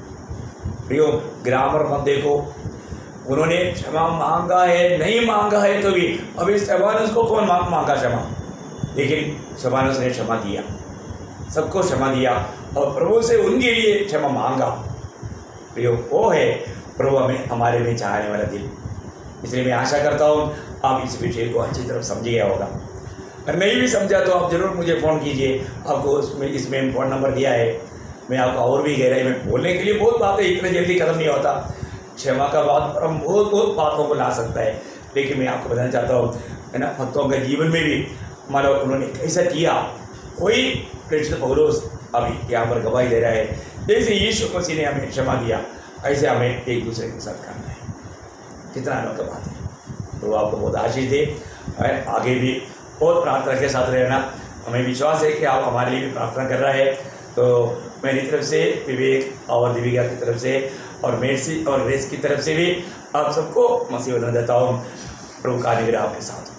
प्रियो, ग्रामर मत देखो, उन्होंने क्षमा मांगा है, नहीं मांगा है तो भी, अभी स्तेफानस को कौन मांगा क्षमा, लेकिन स्तेफानस ने क्षमा दिया, सबको क्षमा दिया और प्रभु से उनके लिए क्षमा मांगा। प्रियो, वो है प्रभु हमारे में चाहने वाला दिल। इसलिए मैं आशा करता हूँ आप इस विषय को अच्छी तरह समझ गया होगा। अगर नहीं भी समझा तो आप जरूर मुझे फ़ोन कीजिए, आपको इसमें फ़ोन नंबर दिया है। मैं आपको और भी गहराई में बोलने के लिए बहुत बातें, इतने जल्दी खत्म नहीं होता। क्षमा का बात पर हम बहुत बातों को ला सकता है, लेकिन मैं आपको बताना चाहता हूँ, है ना, भक्तों के जीवन में भी मानो उन्होंने कैसा किया। कोई प्रेरित पौलुस अभी यहाँ पर गवाही दे रहा है, जैसे यीशु मसीह ने हमें क्षमा दिया, ऐसे हमें एक दूसरे के साथ करना है। कितना अनोखा बात है। तो आपको बहुत आशीष दे, आगे भी बहुत प्रार्थना के साथ रहना। हमें विश्वास है कि आप हमारे लिए भी प्रार्थना कर रहे हैं। तो मेरी तरफ से, विवेक और दीपिका की तरफ से और मेर्सी और रेस की तरफ से भी आप सबको मसीह वंदना देता हूँ। प्रभु का अनुग्रह आपके साथ।